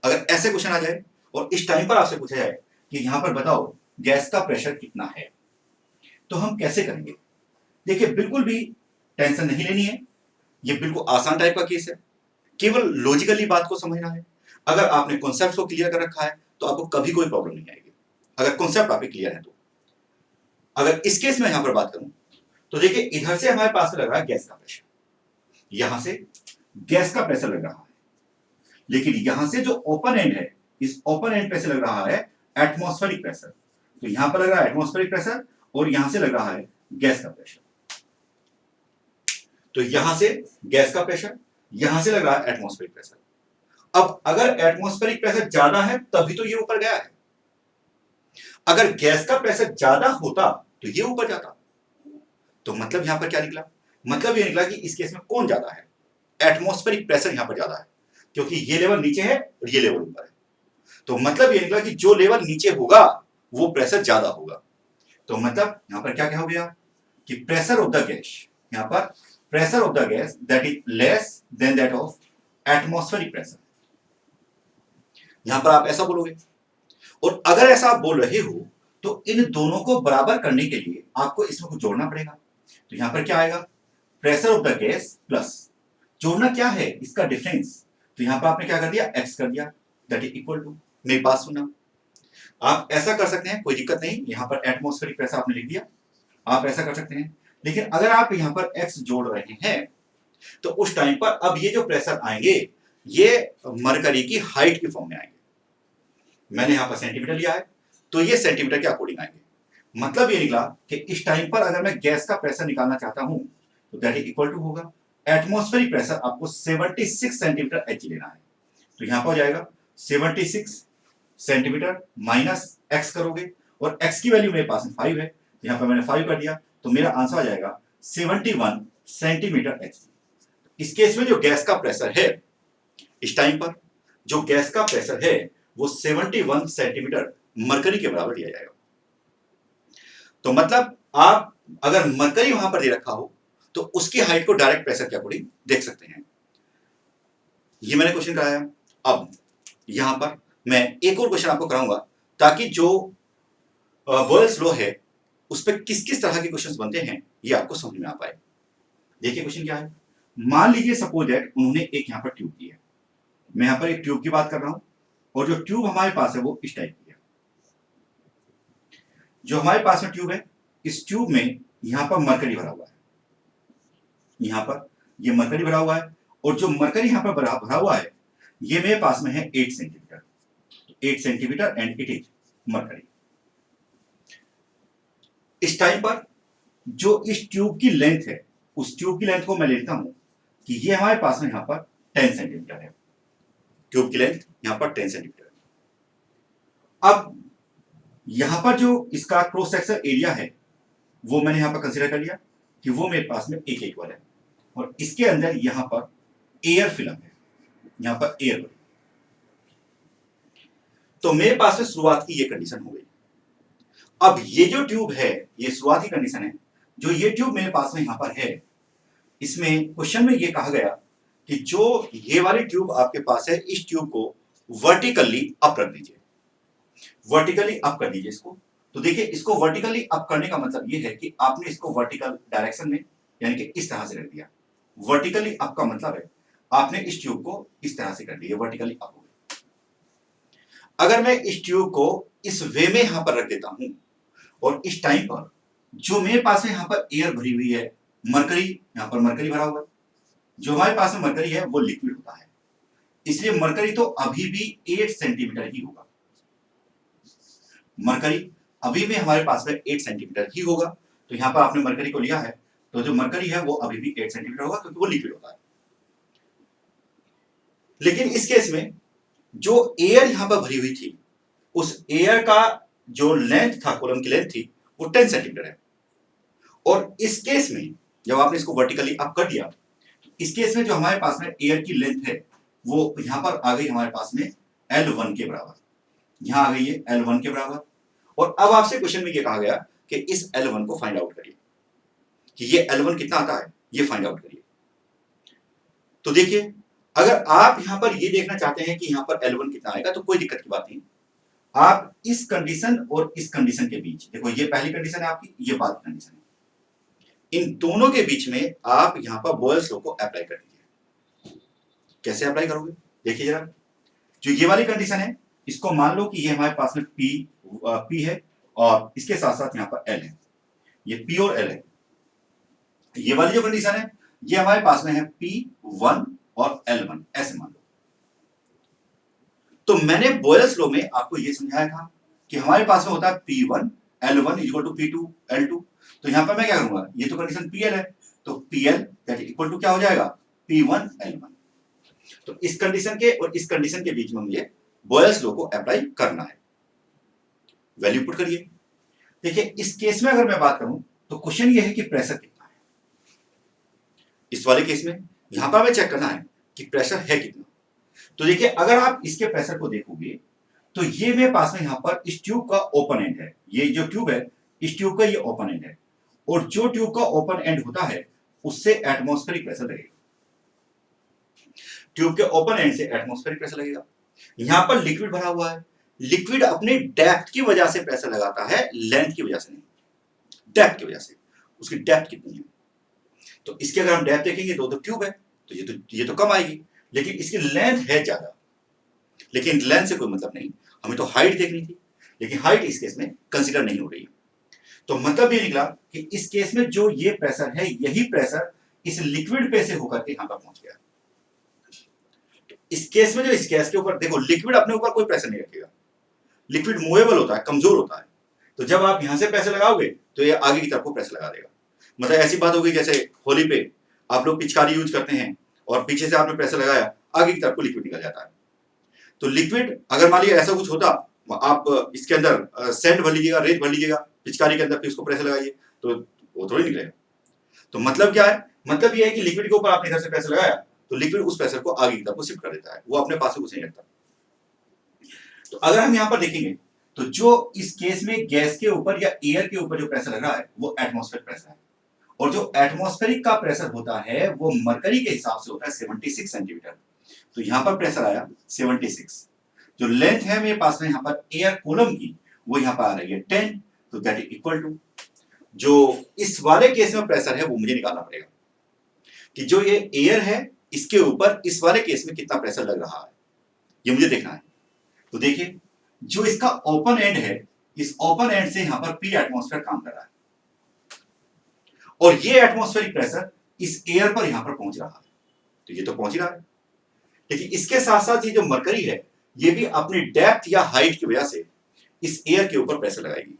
अगर ऐसे क्वेश्चन आ जाए और इस टाइम पर आपसे पूछा जाए कि यहां पर बताओ गैस का प्रेशर कितना है, तो हम कैसे करेंगे। देखिए बिल्कुल भी टेंशन नहीं लेनी है, ये बिल्कुल आसान टाइप का केस है, केवल लॉजिकली बात को समझना है। अगर आपने कॉन्सेप्ट को क्लियर कर रखा है तो आपको कभी कोई प्रॉब्लम नहीं आएगी, अगर कॉन्सेप्ट आपके क्लियर है तो। अगर इस केस में यहां पर बात करूं तो देखिए इधर से हमारे पास लग रहा है गैस का प्रेशर, यहां से गैस का प्रेशर लग रहा है, लेकिन यहां से जो ओपन एंड है इस ओपन एंड पे से लग रहा है एटमॉस्फेरिक प्रेशर। तो यहां पर लग रहा है एटमॉस्फेरिक प्रेशर और यहां से लग रहा है गैस का प्रेशर। तो यहां से गैस का प्रेशर, यहां से लग रहा है एटमॉस्फेरिक प्रेशर। अब अगर एटमॉस्फेरिक प्रेशर ज्यादा है तभी तो ये ऊपर गया है, अगर गैस का प्रेशर ज्यादा होता तो ये ऊपर जाता। तो मतलब यहां पर क्या निकला, मतलब ये निकला कि इस केस में कौन ज्यादा है, एटमॉस्फेरिक प्रेशर यहां पर ज्यादा है, क्योंकि ये लेवल नीचे है और ये लेवल ऊपर है। तो मतलब ये निकला कि जो लेवल नीचे होगा वो प्रेशर ज्यादा होगा। तो मतलब यहां पर क्या हो गया कि प्रेशर ऑफ द गैस, यहां पर pressure of the gas that is less than that of atmospheric pressure. यहां पर आप ऐसा बोलोगे, और अगर ऐसा आप बोल रहे हो तो इन दोनों को बराबर करने के लिए आपको इसमें कुछ जोड़ना पड़ेगा। तो यहां पर क्या आएगा, pressure of the gas plus जोड़ना क्या है इसका डिफरेंस। तो यहां पर आपने क्या कर दिया, एक्स कर दिया, दैट इज इक्वल टू, मेरी बात सुनना, आप ऐसा कर सकते हैं कोई दिक्कत नहीं, यहां पर एटमॉस्फेरिक प्रेशर आपने लिख दिया, आप ऐसा कर सकते हैं। लेकिन अगर आप यहां पर एक्स जोड़ रहे हैं तो उस टाइम पर अब ये जो प्रेशर आएंगे ये मरकरी की हाइट की फॉर्म में आएंगे। मैंने यहां पर सेंटीमीटर लिया है तो ये सेंटीमीटर के अकॉर्डिंग आएंगे। मतलब ये निकला कि इस टाइम पर अगर मैं गैस का प्रेशर निकालना चाहता हूं तो दैट इज इक्वल टू होगा एटमॉस्फेरिक प्रेशर आपको 76 सेंटीमीटर एच लेना है। तो यहां पर हो जाएगा 76 सेंटीमीटर माइनस एक्स करोगे, और एक्स की वैल्यू मेरे पास में 5 है, तो यहां पर मैंने 5 कर दिया, तो मेरा आंसर आ जाएगा 71 सेंटीमीटर एच। इस केस में जो गैस का प्रेशर है इस टाइम पर, जो गैस का प्रेशर है वो 71 सेंटीमीटर मरकरी के बराबर दिया जाएगा। तो मतलब आप अगर मरकरी वहां पर दे रखा हो तो उसकी हाइट को डायरेक्ट प्रेशर के अकॉर्डिंग देख सकते हैं। ये मैंने क्वेश्चन कराया। अब यहां पर मैं एक और क्वेश्चन आपको कराऊंगा ताकि जो बॉयल्स लॉ है उस पर किस किस तरह के क्वेश्चंस बनते हैं ये आपको समझ में आ पाए। देखिए क्वेश्चन क्या है, मान लीजिए सपोज दैट उन्होंने एक यहां पर ट्यूब दी है, मैं यहां पर एक ट्यूब की बात कर रहा हूं, और जो ट्यूब हमारे पास है वो इस टाइप की है। जो हमारे पास में ट्यूब है इस ट्यूब में यहां पर मरकरी भरा हुआ है, यहां पर ये मरकरी भरा हुआ है, और जो मरकरी यहां पर भरा हुआ है ये मेरे पास में है 8 centimetre, 8 centimetre and it is mercury. इस टाइम पर जो इस ट्यूब की लेंथ है उस ट्यूब की लेंथ को मैं लेता हूं कि ये हमारे पास में यहां पर 10 सेंटीमीटर है, ट्यूब की लेंथ यहां पर 10 सेंटीमीटर। अब यहां पर जो इसका क्रॉस सेक्शन एरिया है वो मैंने यहां पर कंसीडर कर लिया कि वो मेरे पास में एक इक्वल है, और इसके अंदर यहां पर एयर फिलम है, यहां पर एयर बनी। तो मेरे पास में शुरुआत की ये कंडीशन हो गई। अब ये जो ट्यूब है ये शुरुआती कंडीशन है, जो ये ट्यूब मेरे पास में यहां पर है, इसमें क्वेश्चन में ये कहा गया कि जो ये वाली ट्यूब आपके पास है इस ट्यूब को वर्टिकली अप रख दीजिए, वर्टिकली अप कर दीजिए इसको। तो देखिए इसको वर्टिकली अप करने का मतलब ये है कि आपने इसको वर्टिकल डायरेक्शन में यानी कि इस तरह से रख दिया। वर्टिकली अप का मतलब है आपने इस ट्यूब को इस तरह से कर दिया, वर्टिकली अप हो गया। अगर मैं इस ट्यूब को इस वे में यहां पर रख देता हूं और इस टाइम पर जो मेरे पास में यहां पर एयर भरी हुई है, मरकरी, यहां पर मरकरी भरा हुआ है, जो हमारे पास में मरकरी है वो लिक्विड होता है, इसलिए मरकरी तो अभी भी 8 सेंटीमीटर ही होगा। मरकरी अभी भी हमारे पास में 8 सेंटीमीटर ही होगा। तो यहां पर आपने मरकरी को लिया है, तो जो मरकरी है वो अभी भी 8 सेंटीमीटर होगा क्योंकि वो लिक्विड होता है। लेकिन इस केस में जो एयर यहां पर भरी हुई थी, उस एयर का जो लेंथ था, कॉलम की लेंथ थी, वो 10 सेंटीमीटर है। और इस केस में जब आपने इसको वर्टिकली अप कर दिया, तो इस केस में जो हमारे पास में एयर की लेंथ है वो यहां पर आ गई हमारे पास में L1 के बराबर। यहां आ गई है L1 के बराबर। और अब आपसे क्वेश्चन में ये कहा गया कि इस L1 को फाइंड आउट करिए, कि ये L1 कितना आता है, ये फाइंड आउट करिए। तो देखिए, अगर आप यहां पर ये देखना चाहते हैं कि यहां पर L1 कितना आएगा, तो कोई दिक्कत की बात नहीं। आप इस कंडीशन और इस कंडीशन के बीच, देखो ये पहली कंडीशन है आपकी, ये बाद की कंडीशन है, इन दोनों के बीच में आप यहां पर बॉयल्स लॉ को अप्लाई कर दीजिए। कैसे अप्लाई करोगे, देखिए जरा। जो ये वाली कंडीशन है, इसको मान लो कि ये हमारे पास में P है और इसके साथ साथ यहां पर L है, ये P और L है। ये वाली जो कंडीशन है, ये हमारे पास में है P1 और L1, ऐसे मान लो। तो मैंने बॉयल्स लॉ में आपको ये समझाया था कि हमारे पास में होता है P1 L1 equal to P2 L2। तो यहां पर मैं क्या करूंगा, ये तो कंडीशन PL है, तो PL दैट इक्वल टू क्या हो जाएगा, P1 L1। तो इस कंडीशन के और इस कंडीशन के बीच में मुझे बॉयल्स लॉ को अप्लाई करना है। वैल्यू पुट करिए। देखिए, इस केस में अगर मैं बात करूं तो क्वेश्चन ये है कि प्रेशर कितना है। इस वाले केस में यहां पर हमें चेक करना है कि प्रेशर है कितना। तो देखिए, अगर आप इसके प्रेशर को देखोगे तो ये मेरे पास में यहां पर इस ट्यूब का ओपन एंड है, ये जो ट्यूब है इस ट्यूब का ये ओपन एंड है, और जो ट्यूब का ओपन एंड होता है उससे एटमॉस्फेरिक प्रेशर लगेगा। ट्यूब के ओपन एंड से एटमॉस्फेरिक प्रेशर लगेगा। यहां पर लिक्विड भरा हुआ है, लिक्विड अपनी डेप्थ की वजह से प्रेशर लगाता है, लेंथ की वजह से नहीं, डेप्थ की वजह से। उसकी डेप्थ कितनी है, तो इसके अगर हम डेप्थ देखेंगे तो ट्यूब है, तो ये तो कम आएगी, लेकिन इसकी लेंथ है ज्यादा। लेकिन लेंथ से कोई मतलब नहीं, हमें तो हाइट देखनी थी, लेकिन हाइट इस केस में कंसीडर नहीं हो रही है। तो मतलब ये निकला कि इस केस में जो ये प्रेशर है, यही प्रेशर इस लिक्विड पे से होकर के यहां पर पहुंच गया। तो इस केस में जो इस गैस के ऊपर देखो, लिक्विड अपने ऊपर कोई प्रेशर नहीं रखेगा, लिक्विड मूवेबल होता है, कमजोर होता है। तो जब आप यहां से प्रेशर लगाओगे तो ये आगे की तरफ को प्रेशर लगा देगा। मतलब ऐसी बात होगी जैसे होली पे आप लोग पिचकारी यूज करते हैं और पीछे से आपने प्रेशर लगाया, आगे की तरफ को लिक्विड निकल जाता है। तो लिक्विड अगर मान लीजिए ऐसा कुछ होता, आप इसके अंदर सैंड भर लीजिएगा, रेत भर लीजिएगा पिचकारी के अंदर, फिर उसको प्रेशर लगाइए तो वो थोड़ी निकलेगा। तो मतलब क्या है, मतलब ये है कि लिक्विड के ऊपर आपने इधर से प्रेशर लगाया तो लिक्विड उस प्रेशर को आगे की तरफ को शिफ्ट कर देता है, वो अपने पास से कुछ नहीं रखता। तो अगर हम यहां पर देखेंगे तो जो इस केस में गैस के ऊपर या एयर के ऊपर जो प्रेशर लग रहा है वो एटमॉस्फेरिक प्रेशर है, और जो एटमॉस्फेरिक का प्रेशर होता है वो मरकरी के हिसाब से होता है 76 सेंटीमीटर। तो यहां पर प्रेशर आया 76। जो लेंथ है मेरे पास में यहां पर एयर कॉलम की, वो यहां पर आ रही है 10, तो दैट इज इक्वल टू जो इस वाले केस में प्रेशर है वो मुझे निकालना पड़ेगा कि जो ये एयर है इसके ऊपर इस वाले केस में कितना प्रेशर लग रहा है, ये मुझे देखना है। तो देखिए, जो इसका ओपन एंड है, इस ओपन एंड से यहां पर पी एटमॉस्फेयर काम कर रहा है, और ये एटमॉस्फेरिक प्रेशर इस एयर पर यहां पर पहुंच रहा है, तो ये तो पहुंच ही रहा है। लेकिन इसके साथ साथ ये जो मरकरी है, ये भी अपनी डेप्थ या हाइट की वजह से इस एयर के ऊपर प्रेशर लगाएगी,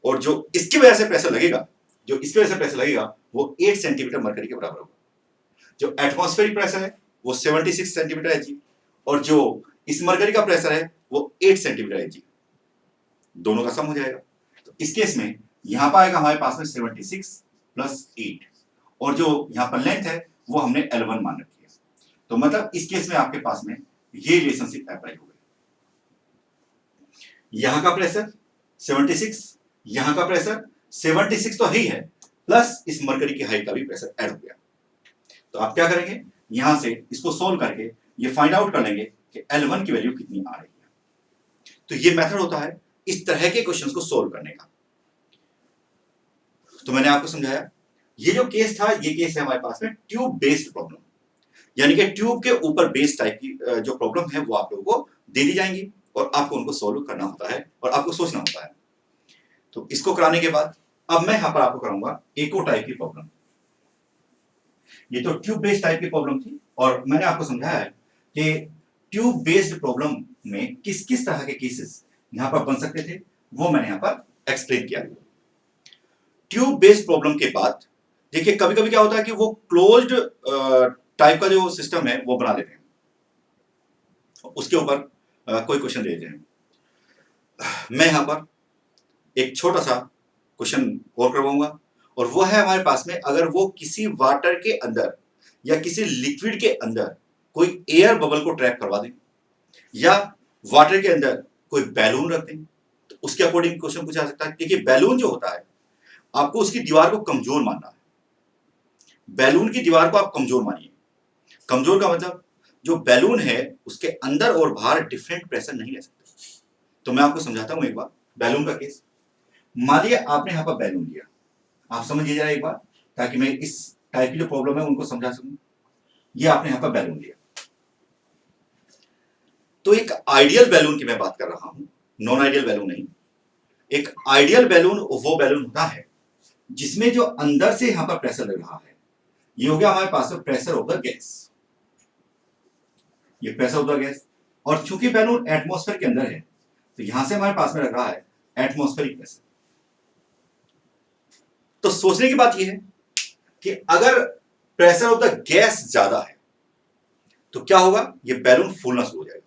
और जो इसकी वजह से प्रेशर लगेगा, जो इसकी वजह से प्रेशर लगेगा वो 8 सेंटीमीटर मरकरी के बराबर होगा। जो एटमॉस्फेरिक प्रेशर है वो 76 सेंटीमीटर Hg, और जो इस मरकरी का प्रेशर है वो 8 सेंटीमीटर Hg, दोनों का सम हो जाएगा। तो इस केस में यहां पर आएगा हमारे पास में 76 प्लस 8, और जो यहां पर लेंथ है वो हमने L1 मान रखी है। तो मतलब इस केस में आपके पास में ये रिलेशनशिप अप्लाई हो गई। यहां का प्रेशर 76, यहां का प्रेशर 76 तो ही है, प्लस इस मरकरी की हाइट का भी प्रेशर ऐड हो गया। तो आप क्या करेंगे, यहां से इसको सोल्व करके ये फाइंड आउट कर लेंगे कि L1 की वैल्यू कितनी आ रही है। तो ये मेथड होता है इस तरह के क्वेश्चंस को सोल्व करने का। तो मैंने आपको समझाया, ये जो केस था, ये केस है हमारे पास में ट्यूब बेस्ड प्रॉब्लम, यानी कि ट्यूब के ऊपर बेस्ड टाइप की जो प्रॉब्लम है वो आप लोगों को दे दी जाएंगी, और आपको उनको सोल्व करना होता है और आपको सोचना होता है। तो इसको कराने के बाद अब मैं यहां पर आपको कराऊंगा इको टाइप की प्रॉब्लम। ये तो ट्यूब बेस्ड टाइप की प्रॉब्लम थी, और मैंने आपको समझाया है कि ट्यूब बेस्ड प्रॉब्लम में किस किस तरह के केसेस यहां पर बन सकते थे, वो मैंने यहां पर एक्सप्लेन किया। ट्यूब बेस्ड प्रॉब्लम के बाद देखिए कभी कभी क्या होता है कि वो क्लोज्ड टाइप का जो सिस्टम है वो बना लेते हैं, उसके ऊपर कोई क्वेश्चन दे देते हैं। मैं यहां पर एक छोटा सा क्वेश्चन और करवाऊंगा, और वो है हमारे पास में, अगर वो किसी वाटर के अंदर या किसी लिक्विड के अंदर कोई एयर बबल को ट्रैप करवा दें, या वाटर के अंदर कोई बैलून रख दें, तो उसके अकॉर्डिंग क्वेश्चन पूछा जा सकता है। देखिए बैलून जो होता है, आपको उसकी दीवार को कमजोर मानना है। बैलून की दीवार को आप कमजोर मानिए। कमजोर का मतलब जो बैलून है उसके अंदर और बाहर डिफरेंट प्रेशर नहीं रह सकते। तो मैं आपको समझाता हूं एक बार बैलून का केस। मानिए आपने यहां पर बैलून लिया, आप समझिए जरा एक बार, ताकि मैं इस टाइप की जो प्रॉब्लम है उनको समझा सकूं। ये आपने यहां पर बैलून लिया, तो एक आइडियल बैलून की मैं बात कर रहा हूं, नॉन आइडियल बैलून नहीं। एक आइडियल बैलून वो बैलून होता है जिसमें जो अंदर से यहां पर प्रेशर लग रहा है, ये हो गया हमारे पास में प्रेशर ऑफ द गैस, ये प्रेशर ऑफ द गैस। और चूंकि बैलून एटमॉस्फेयर के अंदर है, तो यहां से हमारे पास में लग रहा है एटमॉस्फेरिक प्रेशर। तो सोचने की बात यह है कि अगर प्रेशर ऑफ द गैस ज्यादा है तो क्या होगा, ये बैलून फूलना शुरू हो जाएगा,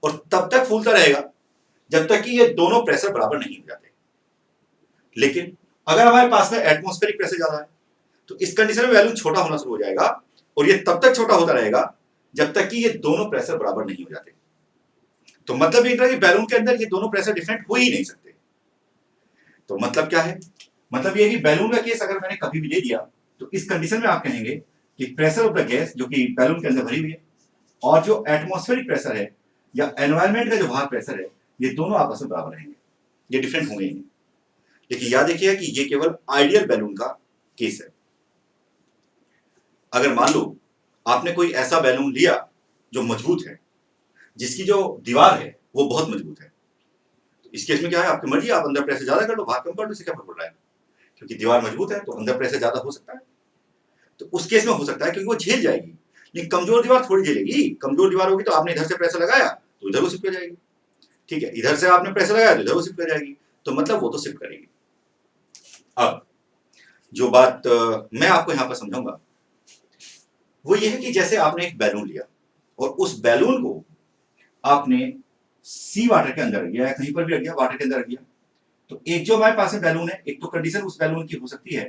और तब तक फूलता रहेगा जब तक कि ये दोनों प्रेशर बराबर नहीं हो जाते। लेकिन अगर हमारे पास में एटमॉस्फेरिक प्रेशर ज्यादा है, तो इस कंडीशन में बैलून छोटा होना शुरू हो जाएगा, और ये तब तक छोटा होता रहेगा जब तक कि ये दोनों प्रेशर बराबर नहीं हो जाते। तो मतलब ये कि बैलून के अंदर ये दोनों प्रेशर डिफरेंट हो ही नहीं सकते। तो मतलब क्या है, मतलब ये कि बैलून का केस अगर मैंने कभी भी ले दिया, तो इस कंडीशन में आप कहेंगे कि प्रेशर ऑफ द गैस जो कि बैलून के अंदर भरी हुई है, और जो एटमॉस्फेरिक प्रेशर है या एनवायरमेंट का जो बाहर प्रेशर है, ये दोनों आपस में बराबर रहेंगे, ये डिफरेंट होंगे ही नहीं। लेकिन याद रखिएगा कि ये केवल आइडियल बैलून का केस है। अगर मान लो आपने कोई ऐसा बैलून लिया जो मजबूत है, जिसकी जो दीवार है वो बहुत मजबूत है, तो इस केस में क्या है, आपकी मर्जी, आप अंदर प्रेशर ज्यादा कर लो, बाहर कम कर लो, इससे क्या फर्क पड़ रहा है, क्योंकि दीवार मजबूत है तो अंदर प्रेशर ज्यादा हो सकता है। तो उस केस में हो सकता है क्योंकि वो झेल जाएगी। लेकिन कमजोर दीवार थोड़ी झेलेगी, कमजोर दीवार होगी तो आपने इधर से प्रेशर लगाया तो इधर वो शिफ्ट कर जाएगी, ठीक है, इधर से आपने प्रेशर लगाया तो इधर वो शिफ्ट कर जाएगी, तो मतलब वो तो शिफ्ट करेगी। अब जो बात मैं आपको यहां पर समझाऊंगा वो ये है कि जैसे आपने एक बैलून लिया, और उस बैलून को आपने सी वाटर के अंदर रख दिया, या कहीं पर भी रख दिया, वाटर के अंदर रख दिया, तो एक जो हमारे पास में बैलून है, एक तो कंडीशन उस बैलून की हो सकती है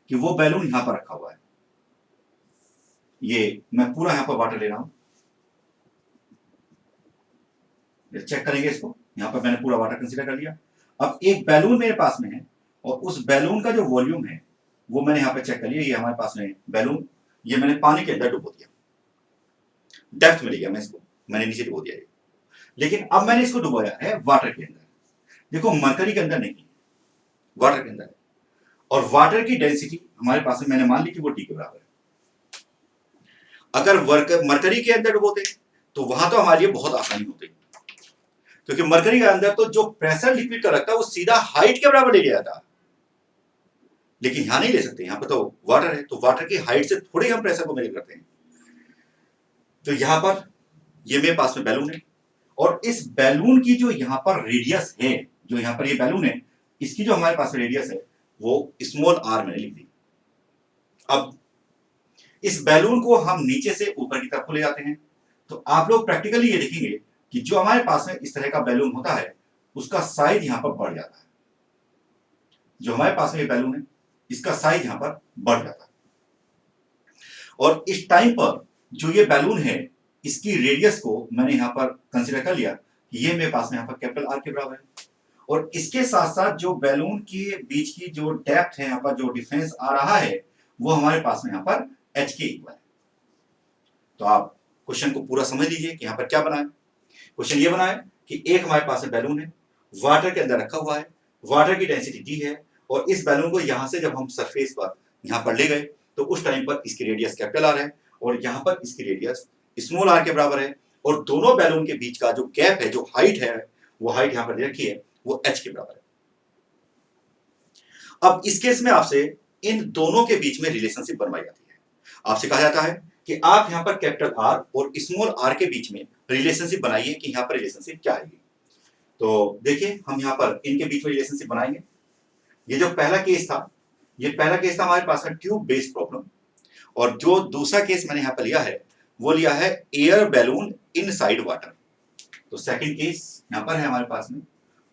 कि वो बैलून यहां पर रखा हुआ है, ये मैं पूरा यहां पर वाटर ले रहा हूं, चेक करेंगे इसको, यहां पर मैंने पूरा वाटर कंसीडर कर लिया। अब एक बैलून मेरे पास में है, और उस बैलून का जो वॉल्यूम है वो मैंने यहां पर चेक कर लिया, ये हमारे पास में बैलून, ये मैंने पानी के अंदर डुबो दिया, डेप्थ में ले गया मैं इसको, मैंने नीचे डुबो दिया। लेकिन अब मैंने इसको डुबोया है वाटर के अंदर, देखो मरकरी के अंदर नहीं, वाटर के अंदर है, और वाटर की डेंसिटी हमारे पास में मैंने मान ली कि वो टी के बराबर है। अगर मरकरी के अंदर डुबोते तो वहां तो हमारे लिए बहुत आसानी होती, क्योंकि मरकरी के अंदर तो जो प्रेशर लिक्विड का लगता है वो सीधा हाइट के बराबर ले लिया जाता है। लेकिन यहां नहीं ले सकते, यहां पर तो वाटर है, तो वाटर की हाइट से थोड़े हम प्रेशर को मेजर करते हैं। तो यहां पर ये मेरे पास में बैलून है, और इस बैलून की जो यहां पर रेडियस है, जो यहां पर ये बैलून है, इसकी जो हमारे पास रेडियस है वो स्मॉल आर मैंने लिख दी। अब इस बैलून को हम नीचे से ऊपर की तरफ ले जाते हैं, तो आप लोग प्रैक्टिकली ये देखेंगे कि जो हमारे पास में इस तरह का बैलून होता है उसका साइज यहां पर बढ़ जाता है, जो हमारे पास में ये बैलून है इसका साइज यहां पर बढ़ जाता है, और इस टाइम पर जो ये बैलून है इसकी रेडियस को मैंने यहां पर कंसीडर कर लिया कि ये मेरे पास में यहां पर कैपिटल आर के बराबर है, और इसके साथ साथ जो बैलून के बीच की जो डेप्थ है, यहां पर जो डिफरेंस आ रहा है वो हमारे पास में यहां पर एच के इक्वल है। तो आप क्वेश्चन को पूरा समझ लीजिए कि यहां पर क्या बना है। क्वेश्चन ये बना है कि एक हमारे पास में बैलून है, वाटर के अंदर रखा हुआ है, वाटर की डेंसिटी डी है, और इस बैलून को यहां से जब हम सरफेस पर यहां पर ले गए तो उस टाइम पर इसकी रेडियस कैपिटल आर है, और यहां पर इसकी रेडियस स्मॉल आर के बराबर है, और दोनों बैलून के बीच का जो गैप है, जो हाइट है, वो हाइट यहां पर दे रखी है, वो एच के बराबर है। अब इस केस में आपसे इन दोनों के बीच में रिलेशनशिप बनवाई जाती है, आपसे कहा जाता है कि आप यहां पर कैपिटल आर और स्मॉल आर के बीच में रिलेशनशिप बनाइए कि यहां पर रिलेशनशिप क्या आएगी। तो देखिए हम यहां पर इनके बीच में रिलेशनशिप बनाएंगे। ये जो पहला केस था, ये पहला केस था हमारे पास में ट्यूब बेस्ड प्रॉब्लम, और जो दूसरा केस मैंने यहां पर लिया है वो लिया है एयर बैलून इनसाइड वाटर। तो सेकंड केस यहां पर है हमारे पास में,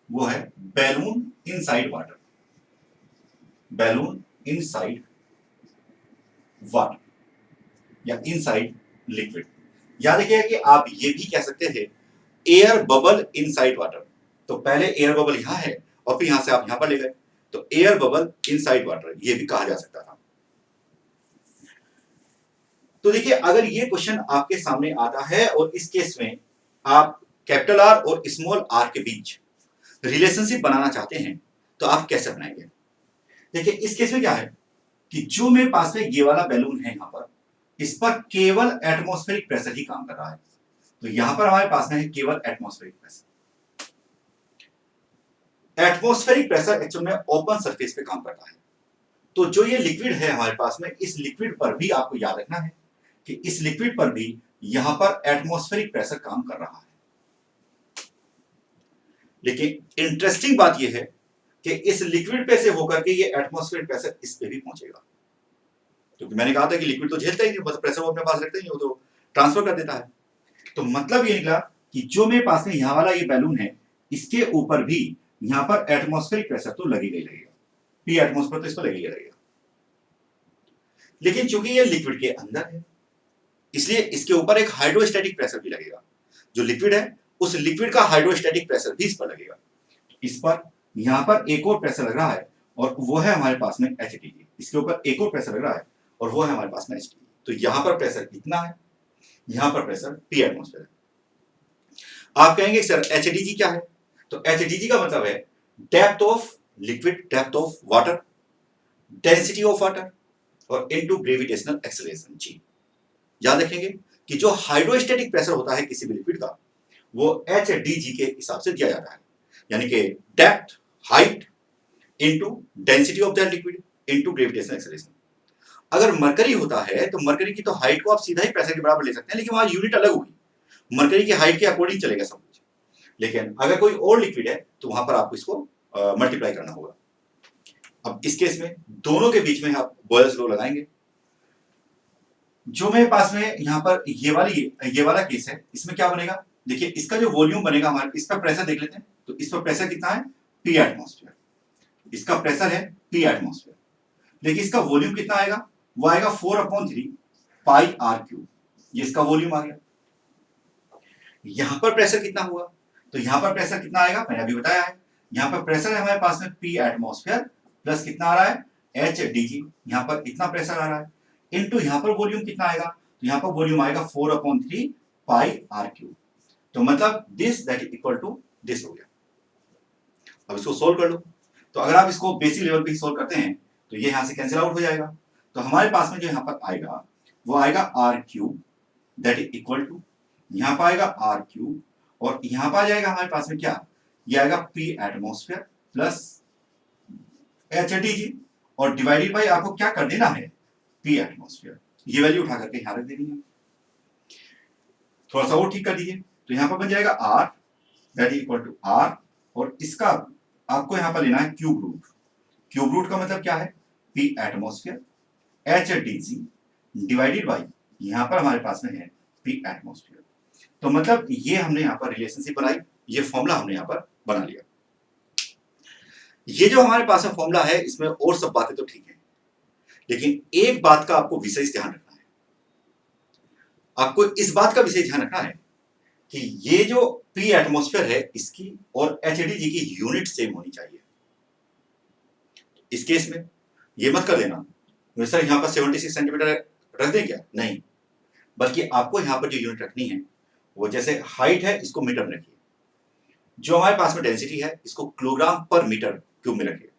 वो है balloon inside water, balloon inside water या इनसाइड लिक्विड। याद रखिएगा कि आप ये भी कह सकते थे एयर बबल इनसाइड वाटर। तो पहले एयर बबल यहां है और फिर यहां से आप यहां पर ले गए, तो एयर बबल इनसाइड वाटर ये भी कहा जा सकता था। तो देखिए अगर ये क्वेश्चन आपके सामने आता है और इस केस में आप कैपिटल आर और स्मॉल आर के बीच रिलेशनशिप बनाना चाहते हैं तो आप कैसे बनाएंगे। देखिए इस केस में क्या है कि जो मेरे पास में ये वाला बैलून है यहां पर, इस पर केवल एटमॉस्फेरिक प्रेशर ही काम कर रहा है। तो यहां पर हमारे पास में है केवल atmospheric pressure. Atmospheric pressure actual में ओपन सरफेस पे काम करता है। तो जो ये लिक्विड है हमारे पास में, इस लिक्विड पर भी आपको याद रखना है कि इस लिक्विड पर भी यहां पर एटमॉस्फेरिक प्रेशर काम कर रहा है। लेकिन इंटरेस्टिंग बात यह है कि इस लिक्विड पे से होकर के ये एटमॉस्फेरिक प्रेशर इस पे भी पहुंचेगा, क्योंकि मैंने कहा था कि लिक्विड तो झेलता ही नहीं, बस प्रेशर वो अपने पास रखता ही नहीं, वो तो ट्रांसफर कर देता है। तो मतलब ये निकला कि जो मेरे पास में यहां वाला ये बैलून है, इसके ऊपर भी यहां पर एटमॉस्फेरिक प्रेशर तो लगेगा ही लगेगा, पी एटमॉस्फेयर तो इस पर लगेगा लगेगा। लेकिन चूंकि ये लिक्विड के अंदर है, इसलिए इसके ऊपर एक हाइड्रोस्टैटिक प्रेशर भी लगेगा। जो लिक्विड है उस लिक्विड का हाइड्रोस्टैटिक प्रेशर भी इस पर लगेगा। इस पर यहां पर एक और प्रेशर लग रहा है और वो है हमारे पास में HTG। इसके ऊपर एक और प्रेशर लग रहा है और वो है हमारे पास में HTG। तो यहां पर प्रेशर कितना है, यहां पर प्रेशर पी एटमॉस्फेयर है। आप कहेंगे सर HTG क्या है, तो HTG का मतलब है depth of liquid, depth of water, density of water और इनटू ग्रेविटेशनल एक्सेलरेशन जी। याद रखेंगे कि जो हाइड्रोस्टैटिक प्रेशर होता है किसी भी लिक्विड का, वो HDG के हिसाब से दिया जाता है, यानी कि depth, height into density of that liquid into gravitational acceleration. अगर मरकरी होता है तो मरकरी की तो हाइट को आप सीधा ही प्रेशर के बराबर ले सकते हैं, लेकिन वहां यूनिट अलग होगी, मरकरी की हाइट के अकॉर्डिंग चलेगा सब कुछ। लेकिन अगर कोई और लिक्विड है तो वहां पर आपको इसको मल्टीप्लाई करना होगा। अब इस केस में दोनों के बीच में आप बॉयल्स लॉ लगाएंगे। जो मेरे पास में यहां पर ये वाला केस है, इसमें क्या बनेगा, देखिए इसका जो वॉल्यूम बनेगा हमारे, इस पर प्रेशर देख लेते हैं। तो इस पर प्रेशर कितना है, पी एटमॉस्फेयर। इसका प्रेशर है पी एटमॉस्फेयर, लेकिन इसका वॉल्यूम कितना आएगा, वो आएगा 4/3 पाई आर क्यूब। ये इसका वॉल्यूम आ गया। यहां पर प्रेशर कितना हुआ, तो यहां पर प्रेशर कितना आएगा, मैंने अभी बताया है। यहां पर प्रेशर है हमारे पास में पी एटमॉस्फेयर प्लस कितना आ रहा है, HDG। यहां पर इतना प्रेशर आ रहा है इनटू यहां पर वॉल्यूम कितना आएगा, तो यहां पर वॉल्यूम आएगा 4/3 पाई आर क्यूब। तो मतलब this that is equal to this हो गया। अब इसको सोल्व कर लो। तो अगर आप इसको बेसिक लेवल पे ही सोल्व करते हैं तो ये यहां से कैंसिल आउट हो जाएगा। तो हमारे पास में जो यहां पर आएगा वो आएगा R cube that is equal to, यहां पर आएगा आर क्यूब और यहां पर आ जाएगा हमारे पास में क्या, ये आएगा पी एटमॉस्फेयर प्लस HDG और डिवाइडेड बाय आपको क्या कर देना है, पी एटमॉस्फेयर। ये वैल्यू उठा करके यहां रख देनी है। थोड़ा सा और ठीक कर दीजिए, तो यहां पर बन जाएगा R that is equal to R और इसका आपको यहां पर लेना है क्यूब रूट। क्यूब रूट का मतलब क्या है, P atmosphere HDG divided by यहां पर हमारे पास में है पी एटमॉस्फेयर। तो मतलब ये हमने यहां पर रिलेशनशिप बनाई, ये फॉर्मूला हमने यहां पर बना लिया। ये जो हमारे पास में फॉर्मूला है इसमें और सब बातें तो ठीक है, लेकिन एक बात का आपको विशेष ध्यान रखना है। आपको इस बात का विशेष ध्यान रखना है कि ये जो पी एटमॉस्फेयर है इसकी और HDG की यूनिट सेम होनी चाहिए। इस केस में ये मत कर लेना सर यहां पर 76 सेंटीमीटर रख दें क्या, नहीं, बल्कि आपको यहां पर जो यूनिट रखनी है वो जैसे हाइट है इसको मीटर में रखिए, जो हमारे पास में डेंसिटी है इसको किलोग्राम पर मीटर क्यूब में रखिए,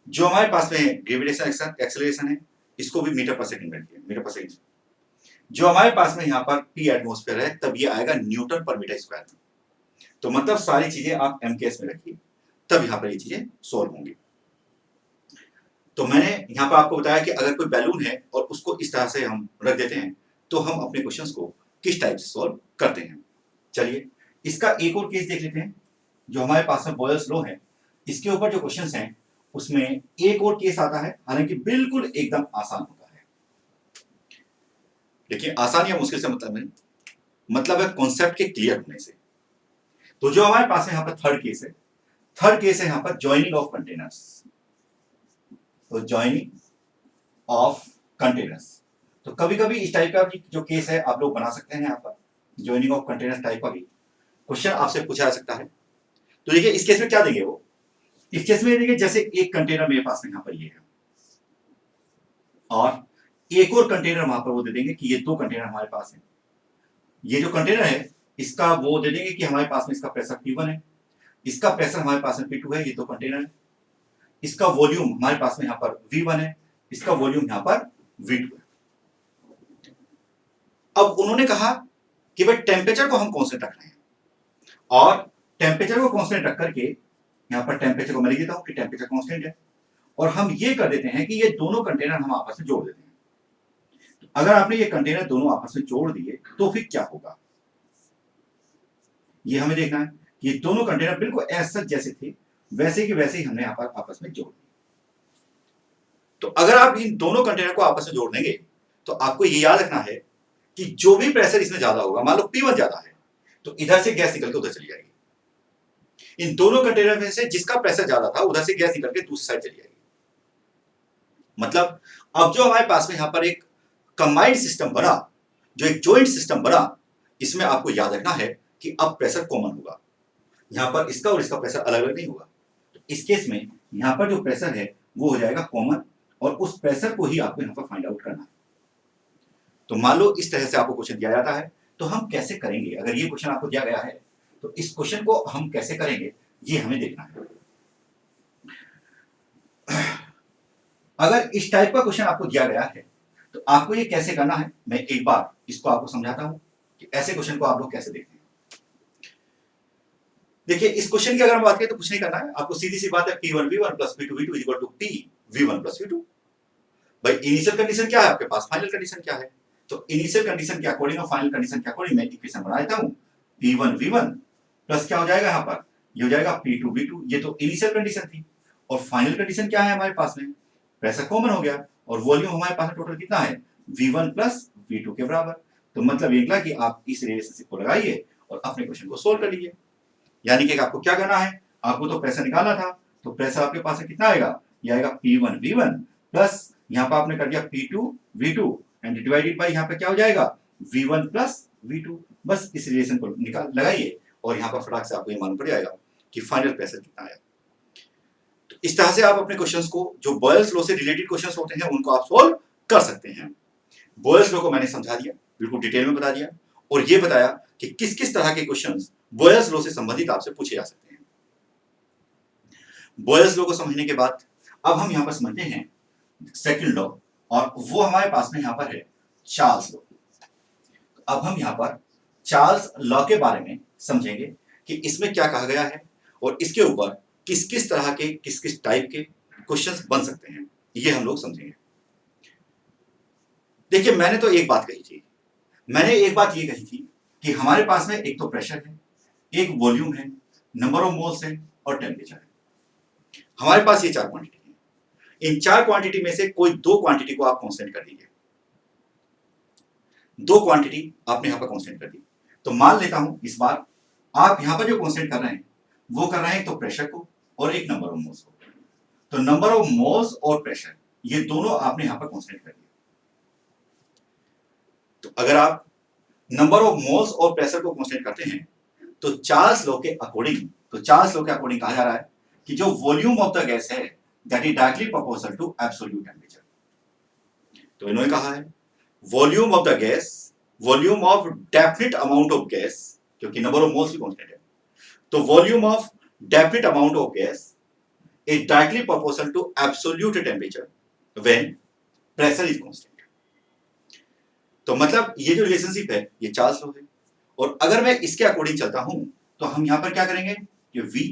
जो हमारे पास में ग्रेविटेशनल एक्सेलरेशन है इसको भी मीटर पर सेकंड में रखिए, मीटर पर सेकंड। जो हमारे पास में यहाँ पर पी एटमॉस्फेयर है तब ये आएगा न्यूटन पर मीटर स्क्वायर में। तो मतलब सारी चीजें आप MKS में रखिए, तब यहां पर ये चीजें सॉल्व होंगी। तो मैंने यहाँ पर आपको बताया कि अगर कोई बैलून है और उसको इस तरह से हम रख देते हैं तो हम अपने क्वेश्चंस को किस टाइप से सॉल्व करते हैं। चलिए इसका एक और केस देख लेते हैं जो हमारे पास में बॉयल्स लॉ है, इसके ऊपर जो क्वेश्चंस हैं उसमें एक और केस आता है, हालांकि बिल्कुल एकदम आसान होता है। देखिए आसान या मुश्किल से मतलब है कॉन्सेप्ट के क्लियर होने से। तो जो हमारे पास है यहाँ पर थर्ड केस है यहाँ पर ज्वाइनिंग ऑफ कंटेनर्स। तो ज्वाइनिंग ऑफ कंटेनर्स, तो कभी कभी इस टाइप का जो केस है आप लोग बना सकते हैं। यहाँ पर ज्वाइनिंग ऑफ कंटेनर्स टाइप का भी क्वेश्चन आपसे पूछा जा सकता है। तो देखिए इस केस में क्या देंगे वो, इस केस में देखिए जैसे एक कंटेनर मेरे पास में यहाँ पर ये है और एक और कंटेनर वहां पर वो दे देंगे कि ये दो कंटेनर हमारे पास है। ये जो कंटेनर है इसका वो दे देंगे कि हमारे पास में इसका प्रेशर P1 है, इसका प्रेशर हमारे पास में P2 है, ये दो कंटेनर है। इसका वॉल्यूम हमारे पास में यहाँ पर V1 है, इसका वॉल्यूम यहाँ पर V2 है। अब उन्होंने कहा कि भाई टेम्परेचर को हम कांस्टेंट रख रहे हैं और टेम्परेचर को कांस्टेंट रख करके यहाँ पर टेम्परेचर को मैं लिख देता हूं कि टेम्परेचर कांस्टेंट है और हम ये कर देते हैं कि ये दोनों कंटेनर हम आपस में जोड़ देते हैं। अगर आपने ये कंटेनर दोनों आपस में जोड़ दिए तो फिर क्या होगा, ये हमें देखना है। ये दोनों कंटेनर बिल्कुल ऐसा जैसे थे वैसे कि वैसे ही हमने यहाँ पर आपस में जोड़ दिए। तो अगर आप इन दोनों कंटेनर को आपस में जोड़ देंगे तो आपको ये याद रखना है कि जो भी प्रेशर इसमें ज्यादा होगा, मान लो P1 ज्यादा है तो इधर से गैस निकल के उधर चली जाएगी। इन दोनों कंटेनर में से जिसका प्रेशर ज्यादा था उधर से गैस निकल के दूसरी साइड चली जाएगी। मतलब अब जो हमारे पास में यहाँ पर एक कंबाइंड सिस्टम बना, जो एक जॉइंट सिस्टम बना, इसमें आपको याद रखना है कि अब प्रेशर कॉमन होगा। यहां पर इसका और इसका प्रेशर अलग अलग नहीं होगा। तो इस केस में यहां पर जो प्रेशर है वो हो जाएगा कॉमन और उस प्रेशर को ही आपको यहां पर फाइंड आउट करना है। तो मान लो इस तरह से आपको क्वेश्चन दिया जाता है तो हम कैसे करेंगे, अगर ये क्वेश्चन आपको दिया गया है तो इस क्वेश्चन को हम कैसे करेंगे ये हमें देखना है। अगर इस टाइप का क्वेश्चन आपको दिया गया है तो आपको ये कैसे करना है, मैं एक बार इसको आपको समझाता हूं कि ऐसे क्वेश्चन को आप लोग कैसे देखते हैं। देखिए इस क्वेश्चन की अगर हम बात करें तो कुछ नहीं करना है, आपको सीधी सी बात है P1 V1 plus P2 V2 is equal to P V1 plus V2। भाई इनिशियल कंडीशन क्या है आपके पास, फाइनल कंडीशन क्या है, तो इनिशियल कंडीशन के अकॉर्डिंग और फाइनल कंडीशन के अकॉर्डिंग मैं इक्वेशन बना देता हूं। P1 V1 प्लस क्या हो जाएगा यहाँ पर, ये हो जाएगा P2 V2। ये तो इनिशियल कंडीशन थी और फाइनल कंडीशन क्या है हमारे पास में, प्रेशर कॉमन हो गया और वॉल्यूम हमारे पास टोटल कितना है V1 प्लस V2 के बराबर। तो मतलब ये निकला कि आप इस रिलेशनशिप को लगाइए और अपने क्वेश्चन को सोल्व कर लीजिए। यानी कि आपको क्या करना है, आपको तो प्रेशर निकालना था, तो प्रेशर आपके पास कितना आएगा, ये आएगा P1 V1 प्लस यहाँ पर आपने कर दिया P2 V2 and divided by यहाँ पे क्या हो जाएगा V1 प्लस V2। बस इस रिलेशन को निकाल लगाइए और यहाँ पर फटाक से आपको ये मालूम पड़ जाएगा कि फाइनल प्रेशर कितना आया। तो इस तरह से आप अपने क्वेश्चंस को जो बॉयल्स लॉ से रिलेटेड क्वेश्चंस होते हैं उनको आप सोल्व कर सकते हैं। बॉयल्स लॉ को मैंने समझा दिया, बिल्कुल डिटेल में बता दिया और ये बताया कि किस किस तरह के क्वेश्चंस बॉयल्स लॉ से संबंधित आपसे पूछे जा सकते हैं। बॉयल्स लॉ को समझने के बाद अब हम यहाँ पर समझते हैं सेकंड लॉ और वो हमारे पास में यहाँ पर है चार्ल्स लॉ। अब हम यहाँ पर चार्ल्स लॉ के बारे में समझेंगे कि इसमें क्या कहा गया है और इसके ऊपर किस किस तरह के किस किस टाइप के क्वेश्चंस बन सकते हैं, ये हम लोग समझेंगे। देखिए मैंने तो एक बात कही थी, मैंने एक बात ये कही थी कि हमारे पास में एक तो प्रेशर है, एक वॉल्यूम है, नंबर ऑफ मोल्स है और टेम्परेचर है। हमारे पास ये चार क्वांटिटी है। इन चार क्वांटिटी में से कोई दो क्वांटिटी को आप कांस्टेंट कर दीजिए। दो क्वांटिटी आपने यहां पर कांस्टेंट कर दी, तो मान लेता हूं इस बार आप यहां पर जो कांस्टेंट कर रहे हैं वो कर रहे हैं तो प्रेशर को और एक नंबर ऑफ मोल्स को। तो नंबर ऑफ मोल्स और प्रेशर ये दोनों आपने यहां पर कांस्टेंट कर दिए। तो अगर आप नंबर ऑफ मोल्स और प्रेशर को कांस्टेंट करते हैं तो चार्ल्स लॉ के अकॉर्डिंग कहा जा रहा है कि जो वॉल्यूम ऑफ द गैस है that is directly proportional to absolute temperature. तो इन्होंने कहा है volume of the gas, volume of definite amount of gas, क्योंकि नंबर ऑफ मोल्स भी कांस्टेंट है, तो volume of definite amount of gas is directly proportional to absolute temperature when pressure is constant. तो मतलब ये जो रिलेशनशिप है ये चार्ल्स लॉ है और अगर मैं इसके अकॉर्डिंग चलता हूं तो हम यहां पर क्या करेंगे कि V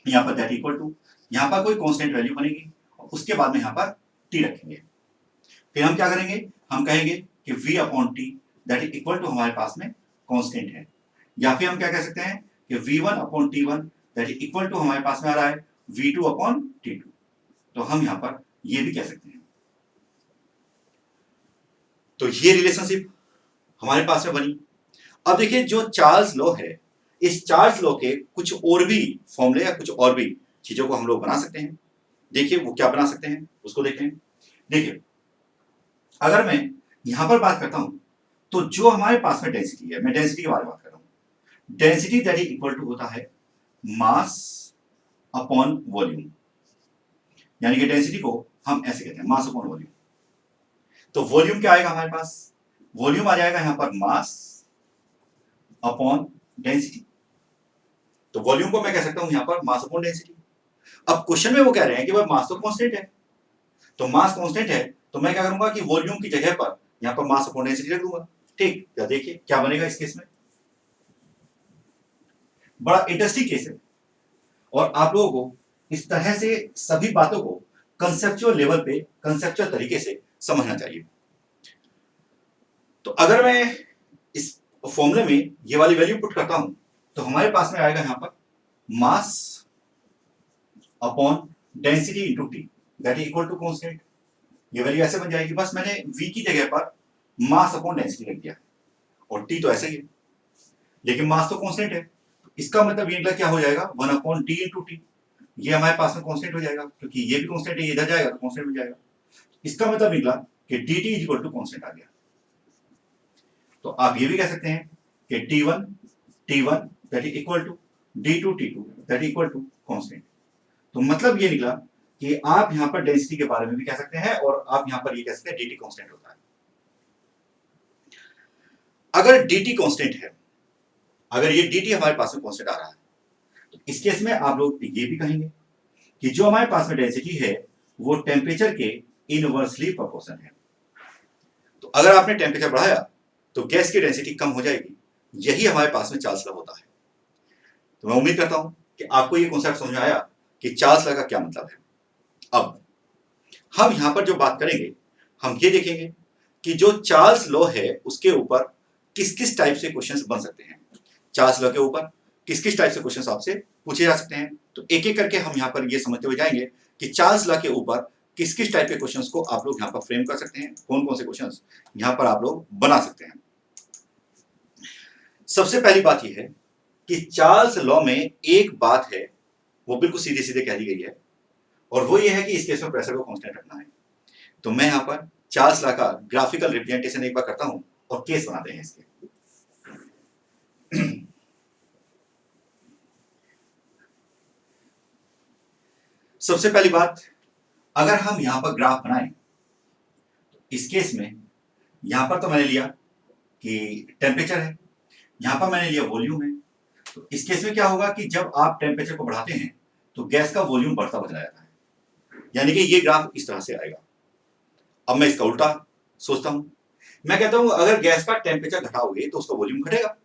यहां पर दैट इक्वल टू, यहां पर कोई कांस्टेंट वैल्यू बनेगी उसके बाद में यहाँ पर टी रखेंगे। फिर हम क्या करेंगे, हम कहेंगे कि v upon T that is equal to हमारे पास में कांस्टेंट है, या फिर हम क्या कह सकते हैं कि v1 upon t1 that is equal to हमारे पास में आ रहा है v2 अपॉन t2। तो हम यहाँ पर ये भी कह सकते हैं। तो ये रिलेशनशिप हमारे पास में बनी। अब देखिए जो चार्ल्स लॉ है, इस चार्ल्स लॉ के कुछ और भी फॉर्मूले या कुछ और भी चीजों को हम लोग बना सकते हैं। देखिए वो क्या बना सकते हैं उसको देखें। देखिए अगर मैं यहां पर बात करता हूं तो जो हमारे पास में डेंसिटी है, मैं डेंसिटी के बारे में बात कर रहा हूं। Density that is equal to होता है मास अपॉन वॉल्यूम, यानी कि डेंसिटी को हम ऐसे कहते हैं मास अपॉन वॉल्यूम। तो वॉल्यूम क्या आएगा हमारे पास, वॉल्यूम आ जाएगा यहां पर मास अपॉन डेंसिटी। तो वॉल्यूम को मैं कह सकता हूं यहां पर मास अपॉन डेंसिटी। अब क्वेश्चन में वो कह रहे हैं कि भाई मास तो कांस्टेंट है, तो मास कांस्टेंट है तो मैं क्या करूंगा कि वॉल्यूम की जगह पर यहां पर मास अपॉन डेंसिटी रख दूंगा। ठीक, या देखिए क्या बनेगा इस केस में। बड़ा इंटरेस्टिंग केस है और आप लोगों को इस तरह से सभी बातों को कंसेप्चुअल लेवल पे, कंसेप्चुअल तरीके से समझना चाहिए। तो अगर मैं इस फॉर्मूले में ये वाली वैल्यू पुट करता हूं तो हमारे पास में आएगा यहां पर mass upon density into T that is equal to constant. ये वैल्यू ऐसे बन जाएगी, बस मैंने v की जगह पर मास अपॉन डेंसिटी रख दिया और t तो ऐसे ही है, लेकिन मास तो कांस्टेंट है। इसका मतलब ये क्या हो जाएगा 1 अपॉन डी इंटू टी। ये हमारे पास में कांस्टेंट हो जाएगा क्योंकि ये भी कांस्टेंट है, इधर जाएगा तो कांस्टेंट हो जाएगा। इसका मतलब निकला कि dt is equal to constant आ गया। तो आप ये भी कह सकते हैं कि t1 that is equal to d2 t2 that is equal to constant. तो मतलब ये निकला कि आप यहां पर डेंसिटी के बारे में भी कह सकते हैं और आप यहां पर ये कह सकते हैं dt कांस्टेंट होता है। अगर dt कांस्टेंट है, अगर ये dt हमारे पास में कांस्टेंट आ रहा है तो इस केस में आप लोग ये भी कहेंगे कि जो हमारे पास में डेंसिटी है वो टेम्परेचर के इनवर्सली प्रोपोर्शनल है। तो अगर आपने टेम्परेचर बढ़ाया तो गैस की डेंसिटी कम हो जाएगी। यही हमारे पास में चार्ल्स लॉ होता है। तो मैं उम्मीद करता हूं कि आपको ये कॉन्सेप्ट समझ में आया कि चार्ल्स लॉ का क्या मतलब है। अब हम यहां पर जो बात करेंगे हम ये देखेंगे कि जो चार्ल्स लॉ है उसके ऊपर किस किस टाइप से क्वेश्चंस बन सकते हैं। चार्ल्स लॉ के ऊपर किस किस टाइप से क्वेश्चंस आपसे पूछे जा सकते हैं। तो एक एक करके हम यहां पर ये समझते हुए जाएंगे कि चार्ल्स लॉ के ऊपर किस किस टाइप के क्वेश्चंस को आप लोग यहां पर फ्रेम कर सकते हैं, कौन कौन से क्वेश्चंस यहां पर आप लोग बना सकते हैं। सबसे पहली बात यह है कि चार्ल्स लॉ में एक बात है वो बिल्कुल सीधे सीधे कह दी गई है और वो ये है कि इस केस में प्रेशर को कांस्टेंट रखना है। तो मैं यहां पर चार्ल्स लॉ का ग्राफिकल रिप्रेजेंटेशन एक बार करता हूं और केस बनाते हैं इसके। सबसे पहली बात, अगर हम यहां पर ग्राफ बनाएं तो इस केस में यहां पर तो मैंने लिया कि टेम्परेचर है, यहां पर मैंने लिया वॉल्यूम है। तो इस केस में क्या होगा कि जब आप टेम्परेचर को बढ़ाते हैं तो गैस का वॉल्यूम बढ़ता चला जाता है, यानी कि ये ग्राफ इस तरह से आएगा। अब मैं इसका उल्टा सोचता हूं, मैं कहता हूं अगर गैस का टेम्परेचर घटाओगे तो उसका वॉल्यूम घटेगा।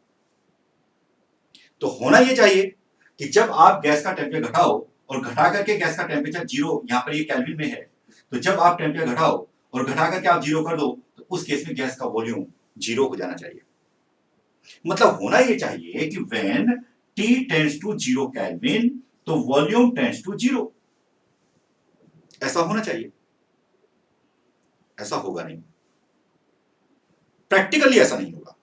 तो होना यह चाहिए कि जब आप गैस का टेम्परेचर घटाओ और घटा करके गैस का टेम्परेचर जीरो, यहां पर ये केल्विन में है, तो जब आप टेम्परेचर घटाओ और घटा करके आप जीरो कर दो तो उस केस में गैस का वॉल्यूम जीरो हो जाना चाहिए। मतलब होना यह चाहिए कि when T tends to 0 kelvin तो वॉल्यूम टेंड्स टू 0। ऐसा होना चाहिए, ऐसा होगा नहीं, प्रैक्टिकली ऐसा नहीं होगा।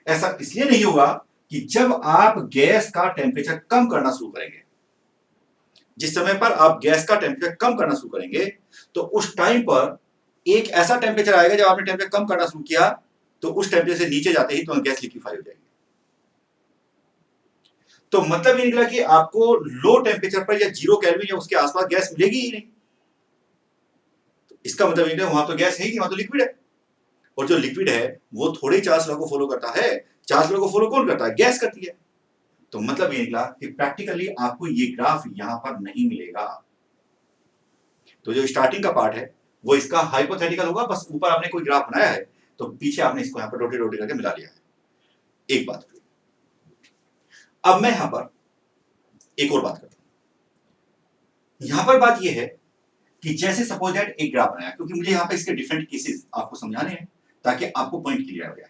ऐसा इसलिए नहीं होगा कि जब आप गैस का टेम्परेचर कम करना शुरू करेंगे, जिस समय पर आप गैस का टेम्परेचर कम करना शुरू करेंगे तो उस टाइम पर एक ऐसा टेम्परेचर आएगा जब आपने टेम्परेचर कम करना शुरू किया तो उस टेम्परेचर से नीचे जाते ही तो गैस लिक्विफाई हो जाएगी। तो मतलब ये निकला कि आपको लो टेम्परेचर पर या 0 केल्विन या उसके आसपास गैस मिलेगी ही नहीं। तो इसका मतलब ये वहां तो गैस है ही नहीं, वहां तो लिक्विड है। और जो लिक्विड है वो थोड़े चार्ल्स लॉ को फॉलो करता है। चार्ल्स लॉ को फॉलो कौन करता है? गैस करती है। तो मतलब ये निकला कि प्रैक्टिकली आपको ये ग्राफ यहां पर नहीं मिलेगा। तो जो स्टार्टिंग का पार्ट है वो इसका हाइपोथेटिकल होगा, बस ऊपर आपने कोई ग्राफ बनाया है तो पीछे आपने इसको यहां पर रोटी रोटी करके मिला लिया है। एक बात। अब मैं यहां पर एक और बात करता हूं। यहां पर बात यह है कि जैसे सपोज दैट एक ग्राफ बनाया, क्योंकि मुझे यहाँ पे इसके डिफरेंट केसेस आपको समझाने हैं ताकि आपको पॉइंट क्लियर हो जाए।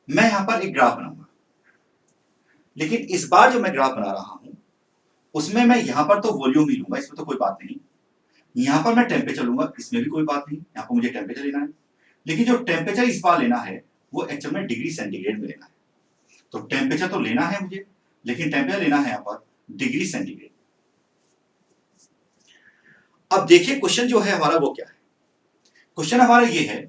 मैं यहाँ पर एक ग्राफ बनाऊंगा, लेकिन इस बार जो मैं ग्राफ बना रहा हूं उसमें मैं यहाँ पर तो वॉल्यूम ही लूंगा, इसमें तो कोई बात नहीं। यहाँ पर मैं टेम्परेचर लूंगा, इसमें भी कोई बात नहीं, यहाँ पर मुझे टेम्परेचर लेना है। लेकिन जो टेम्परेचर इस बार लेना है वो एक्चुअल में डिग्री सेंटीग्रेड में लेना है। तो टेम्परेचर तो लेना है मुझे, लेकिन टेम्परेचर लेना है यहाँ पर डिग्री सेंटीग्रेड। अब देखिए क्वेश्चन जो है हमारा वो क्या है। क्वेश्चन हमारा ये है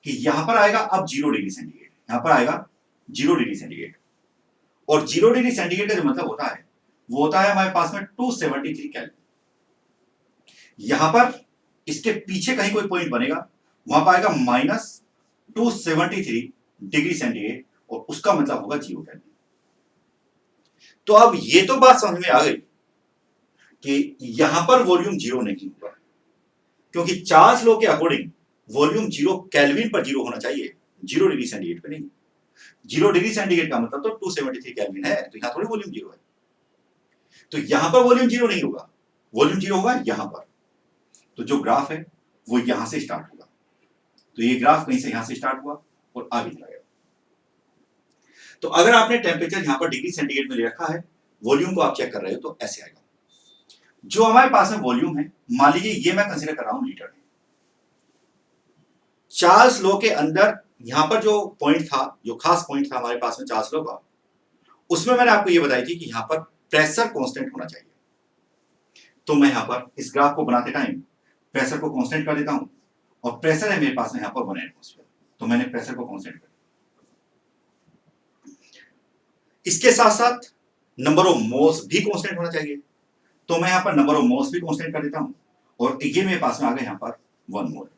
कि यहां पर आएगा अब 0 डिग्री सेंटीग्रेड, यहां पर आएगा 0 डिग्री सेंटीग्रेड। और 0 डिग्री सेंटीग्रेड का जो मतलब होता है वो होता है हमारे पास में 273 केल्विन। यहां पर इसके पीछे कहीं कोई पॉइंट बनेगा, वहां पर आएगा -273 डिग्री सेंटीग्रेड, और उसका मतलब होगा 0 केल्विन। तो अब ये तो बात समझ में आ गई कि यहां पर वॉल्यूम 0 नहीं होगा, क्योंकि चार्ल्स लॉ के अकॉर्डिंग वॉल्यूम 0 केल्विन पर 0 होना चाहिए, 0 डिग्री सेंटीग्रेड पे नहीं। 0 डिग्री सेंटीग्रेड का मतलब तो 273 केल्विन है, तो यहां थोड़ी वॉल्यूम 0 है। तो यहां पर वॉल्यूम 0 नहीं होगा, वॉल्यूम 0 होगा यहां पर। तो जो ग्राफ है वो यहां से स्टार्ट होगा। तो ये ग्राफ कहीं से यहां से स्टार्ट हुआ और आगे चला गया। तो अगर आपने टेम्परेचर यहां पर डिग्री सेंटीग्रेड में ले रखा है, वॉल्यूम को आप चेक कर रहे हो, तो ऐसे आएगा। जो हमारे पास में वॉल्यूम है, मान लीजिए ये मैं कंसीडर कर रहा हूं लीटर में। चार्ल्स लॉ के अंदर यहां पर जो पॉइंट था, जो खास पॉइंट था हमारे पास में चार्ल्स लॉ का, उसमें मैंने आपको ये बताई थी कि यहां पर प्रेशर कांस्टेंट होना चाहिए। तो मैं यहां पर इस ग्राफ को बनाते टाइम प्रेशर को कांस्टेंट कर देता हूं, और प्रेशर है मेरे पास में यहां पर 1 एटमॉस्फेयर, तो मैंने प्रेशर को कांस्टेंट कर दिया। इसके साथ साथ नंबर ऑफ मोल्स भी कांस्टेंट होना चाहिए, तो मैं यहां पर नंबर ऑफ मोल्स भी कांस्टेंट कर देता हूं, और ये मेरे पास में आ गया यहां पर 1 मोल।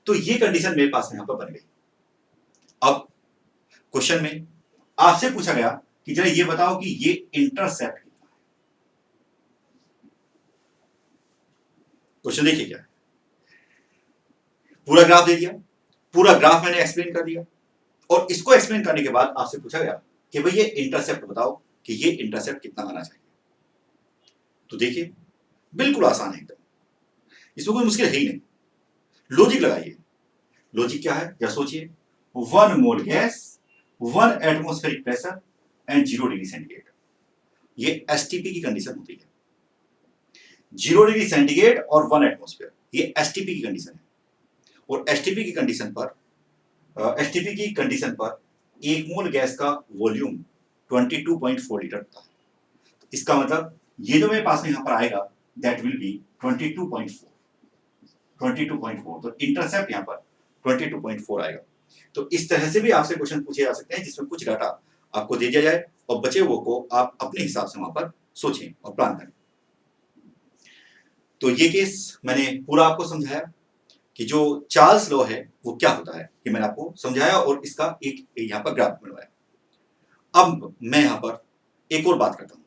तो ये कंडीशन मेरे पास में यहां पर बन गई। अब क्वेश्चन में आपसे पूछा गया कि जरा ये बताओ कि ये इंटरसेप्ट कितना है। क्वेश्चन देखिए क्या है, पूरा ग्राफ दे दिया, पूरा ग्राफ मैंने एक्सप्लेन कर दिया, और इसको एक्सप्लेन करने के बाद आपसे पूछा गया कि भाई ये इंटरसेप्ट बताओ कि ये इंटरसेप्ट कितना आना चाहिए। तो देखिए बिल्कुल आसान है एकदम, इसमें कोई मुश्किल है ही नहीं। लॉजिक लगाइए। लॉजिक क्या है या सोचिए, 1 मोल gas, 1 atmospheric pressure and 0 degree centigrade, ये एसटीपी की कंडीशन होती है। 0 डिग्री सेंटीग्रेड और 1 एटमॉस्फेयर, ये एसटीपी की कंडीशन है। और एसटीपी की कंडीशन पर 1 मोल गैस का वॉल्यूम 22.4 लीटर होता है। इसका मतलब ये जो मेरे पास में यहां पर आएगा दैट विल बी 22.4। तो इंटरसेप्ट यहां पर 22.4 आएगा। तो इस तरह से भी आपसे क्वेश्चन पूछे जा सकते हैं, जिसमें कुछ डाटा आपको दे दिया जाए और बचे हुए को आप अपने हिसाब से वहां पर सोचें और प्लान करें। तो ये केस मैंने पूरा आपको समझाया कि जो चार्ल्स लॉ है वो क्या होता है, कि मैंने आपको समझाया और इसका एक यहाँ पर ग्राफ बनवाया। अब मैं यहाँ पर एक और बात करता हूँ,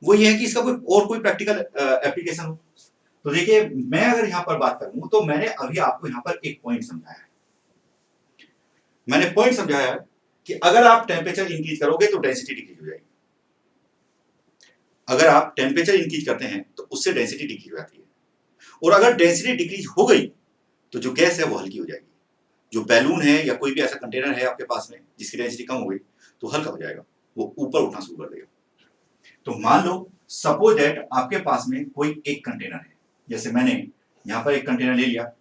वो ये है कि इसका कोई प्रैक्टिकल एप्लीकेशन हो। तो देखिए मैं अगर यहाँ पर बात करूँ तो मैंने अभी आपको यहाँ पर एक पॉइंट समझाया है। मैंने पॉइंट समझाया है कि अगर आप टेम्परेचर इंक्रीज करोगे तो डेंसिटी डिक्रीज हो जाएगी। अगर आप टेम्परेचर इंक्रीज करते हैं तो उससे डेंसिटी डिक्रीज हो जाती है, और अगर डेंसिटी डिक्रीज हो गई तो जो गैस है वो हल्की हो जाएगी। जो बैलून है या कोई भी ऐसा कंटेनर है आपके पास में जिसकी डेंसिटी कम हो गई तो हल्का हो जाएगा, वो ऊपर उठना शुरू कर देगा। तो मान लो सपोज दैट आपके पास में कोई एक कंटेनर है, जैसे मैंने यहाँ पर एक कंटेनर ले लिया,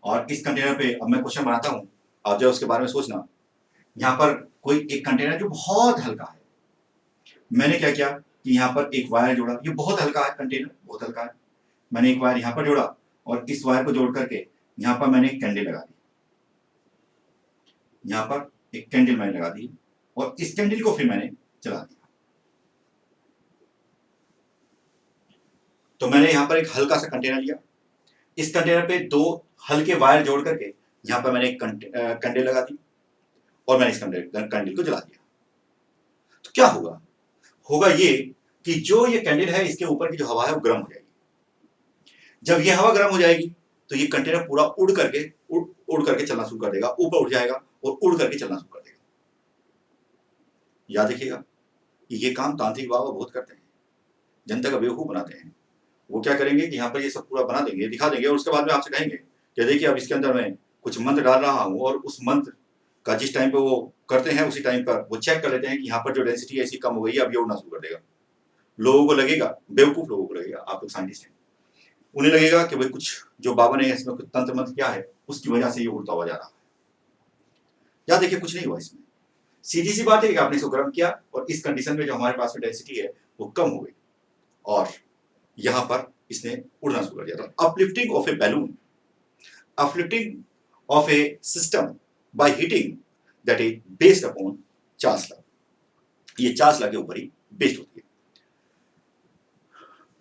और इस कंटेनर पे अब मैं क्वेश्चन बनाता हूँ, आप जो उसके बारे में सोचना। यहाँ पर कोई एक कंटेनर जो बहुत हल्का है, मैंने क्या किया कि यहाँ पर एक वायर जोड़ा, ये बहुत हल्का है कंटेनर, बहुत हल्का है। मैंने एक वायर यहाँ पर जोड़ा, और इस वायर को जोड़ करके यहाँ पर मैंने एक कैंडल लगा दी, यहाँ पर एक कैंडल मैंने लगा दी, और इस कैंडल को फिर मैंने जला दिया। तो मैंने यहाँ पर एक हल्का सा कंटेनर लिया, इस कंटेनर पे 2 हल्के वायर जोड़ करके यहाँ पर मैंने एक कैंडल लगा दी, और मैंने इस कैंडल को जला दिया। तो क्या होगा, होगा ये कि जो ये कैंडल है इसके ऊपर की जो हवा है वो गर्म हो जाएगी। जब ये हवा गर्म हो जाएगी तो ये कंटेनर पूरा उड़ करके चलना शुरू कर देगा, ऊपर उठ जाएगा और उड़ करके चलना शुरू कर देगा। याद रखिएगा कि ये काम तांत्रिक बाबा बहुत करते हैं, जनता का बेवकूफ बनाते हैं। वो क्या करेंगे कि यहाँ पर ये सब पूरा बना देंगे, दिखा देंगे और उसके बाद में आपसे कहेंगे कि देखिए अब इसके अंदर मैं कुछ मंत्र डाल रहा हूँ और उस मंत्र का जिस टाइम पे वो करते हैं उसी टाइम पर वो चेक कर लेते हैं कि यहाँ पर जो डेंसिटी है ऐसी कम हो गई है, अब ये उड़ना शुरू कर देगा। लोगों को लगेगा, बेवकूफ लोगों को लगेगा, आप लोग साइंटिस्ट हैं, उन्हें लगेगा कि भाई कुछ जो बाबा ने इसमें कुछ तंत्र मंत्र क्या है उसकी वजह से ये उड़ता हुआ जा रहा है। या देखिए कुछ नहीं हुआ इसमें, सीधी सी बात है कि आपने इसको गर्म किया और इस कंडीशन में जो हमारे पास में डेंसिटी है वो कम हो गई और यहां पर इसने उड़ना शुरू कर दिया। तो uplifting of A balloon, uplifting of A system by heating that is based upon Charles law, ये चार्ल्स लॉ के ऊपर ही बेस्ड होती है।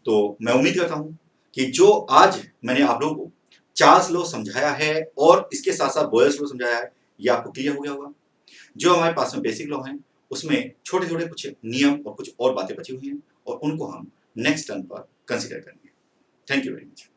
तो मैं उम्मीद करता हूं कि जो आज मैंने आप लोगों को चार्ल्स लॉ समझाया है और इसके साथ साथ बॉयल्स लॉ समझाया है, ये आपको क्लियर हो गया होगा। जो हमारे पास में बेसिक लॉ हैं उसमें छोटे छोटे कुछ नियम और कुछ और बातें बची हुई हैं और उनको हम नेक्स्ट टर्न पर कंसिडर करेंगे। Thank you very much.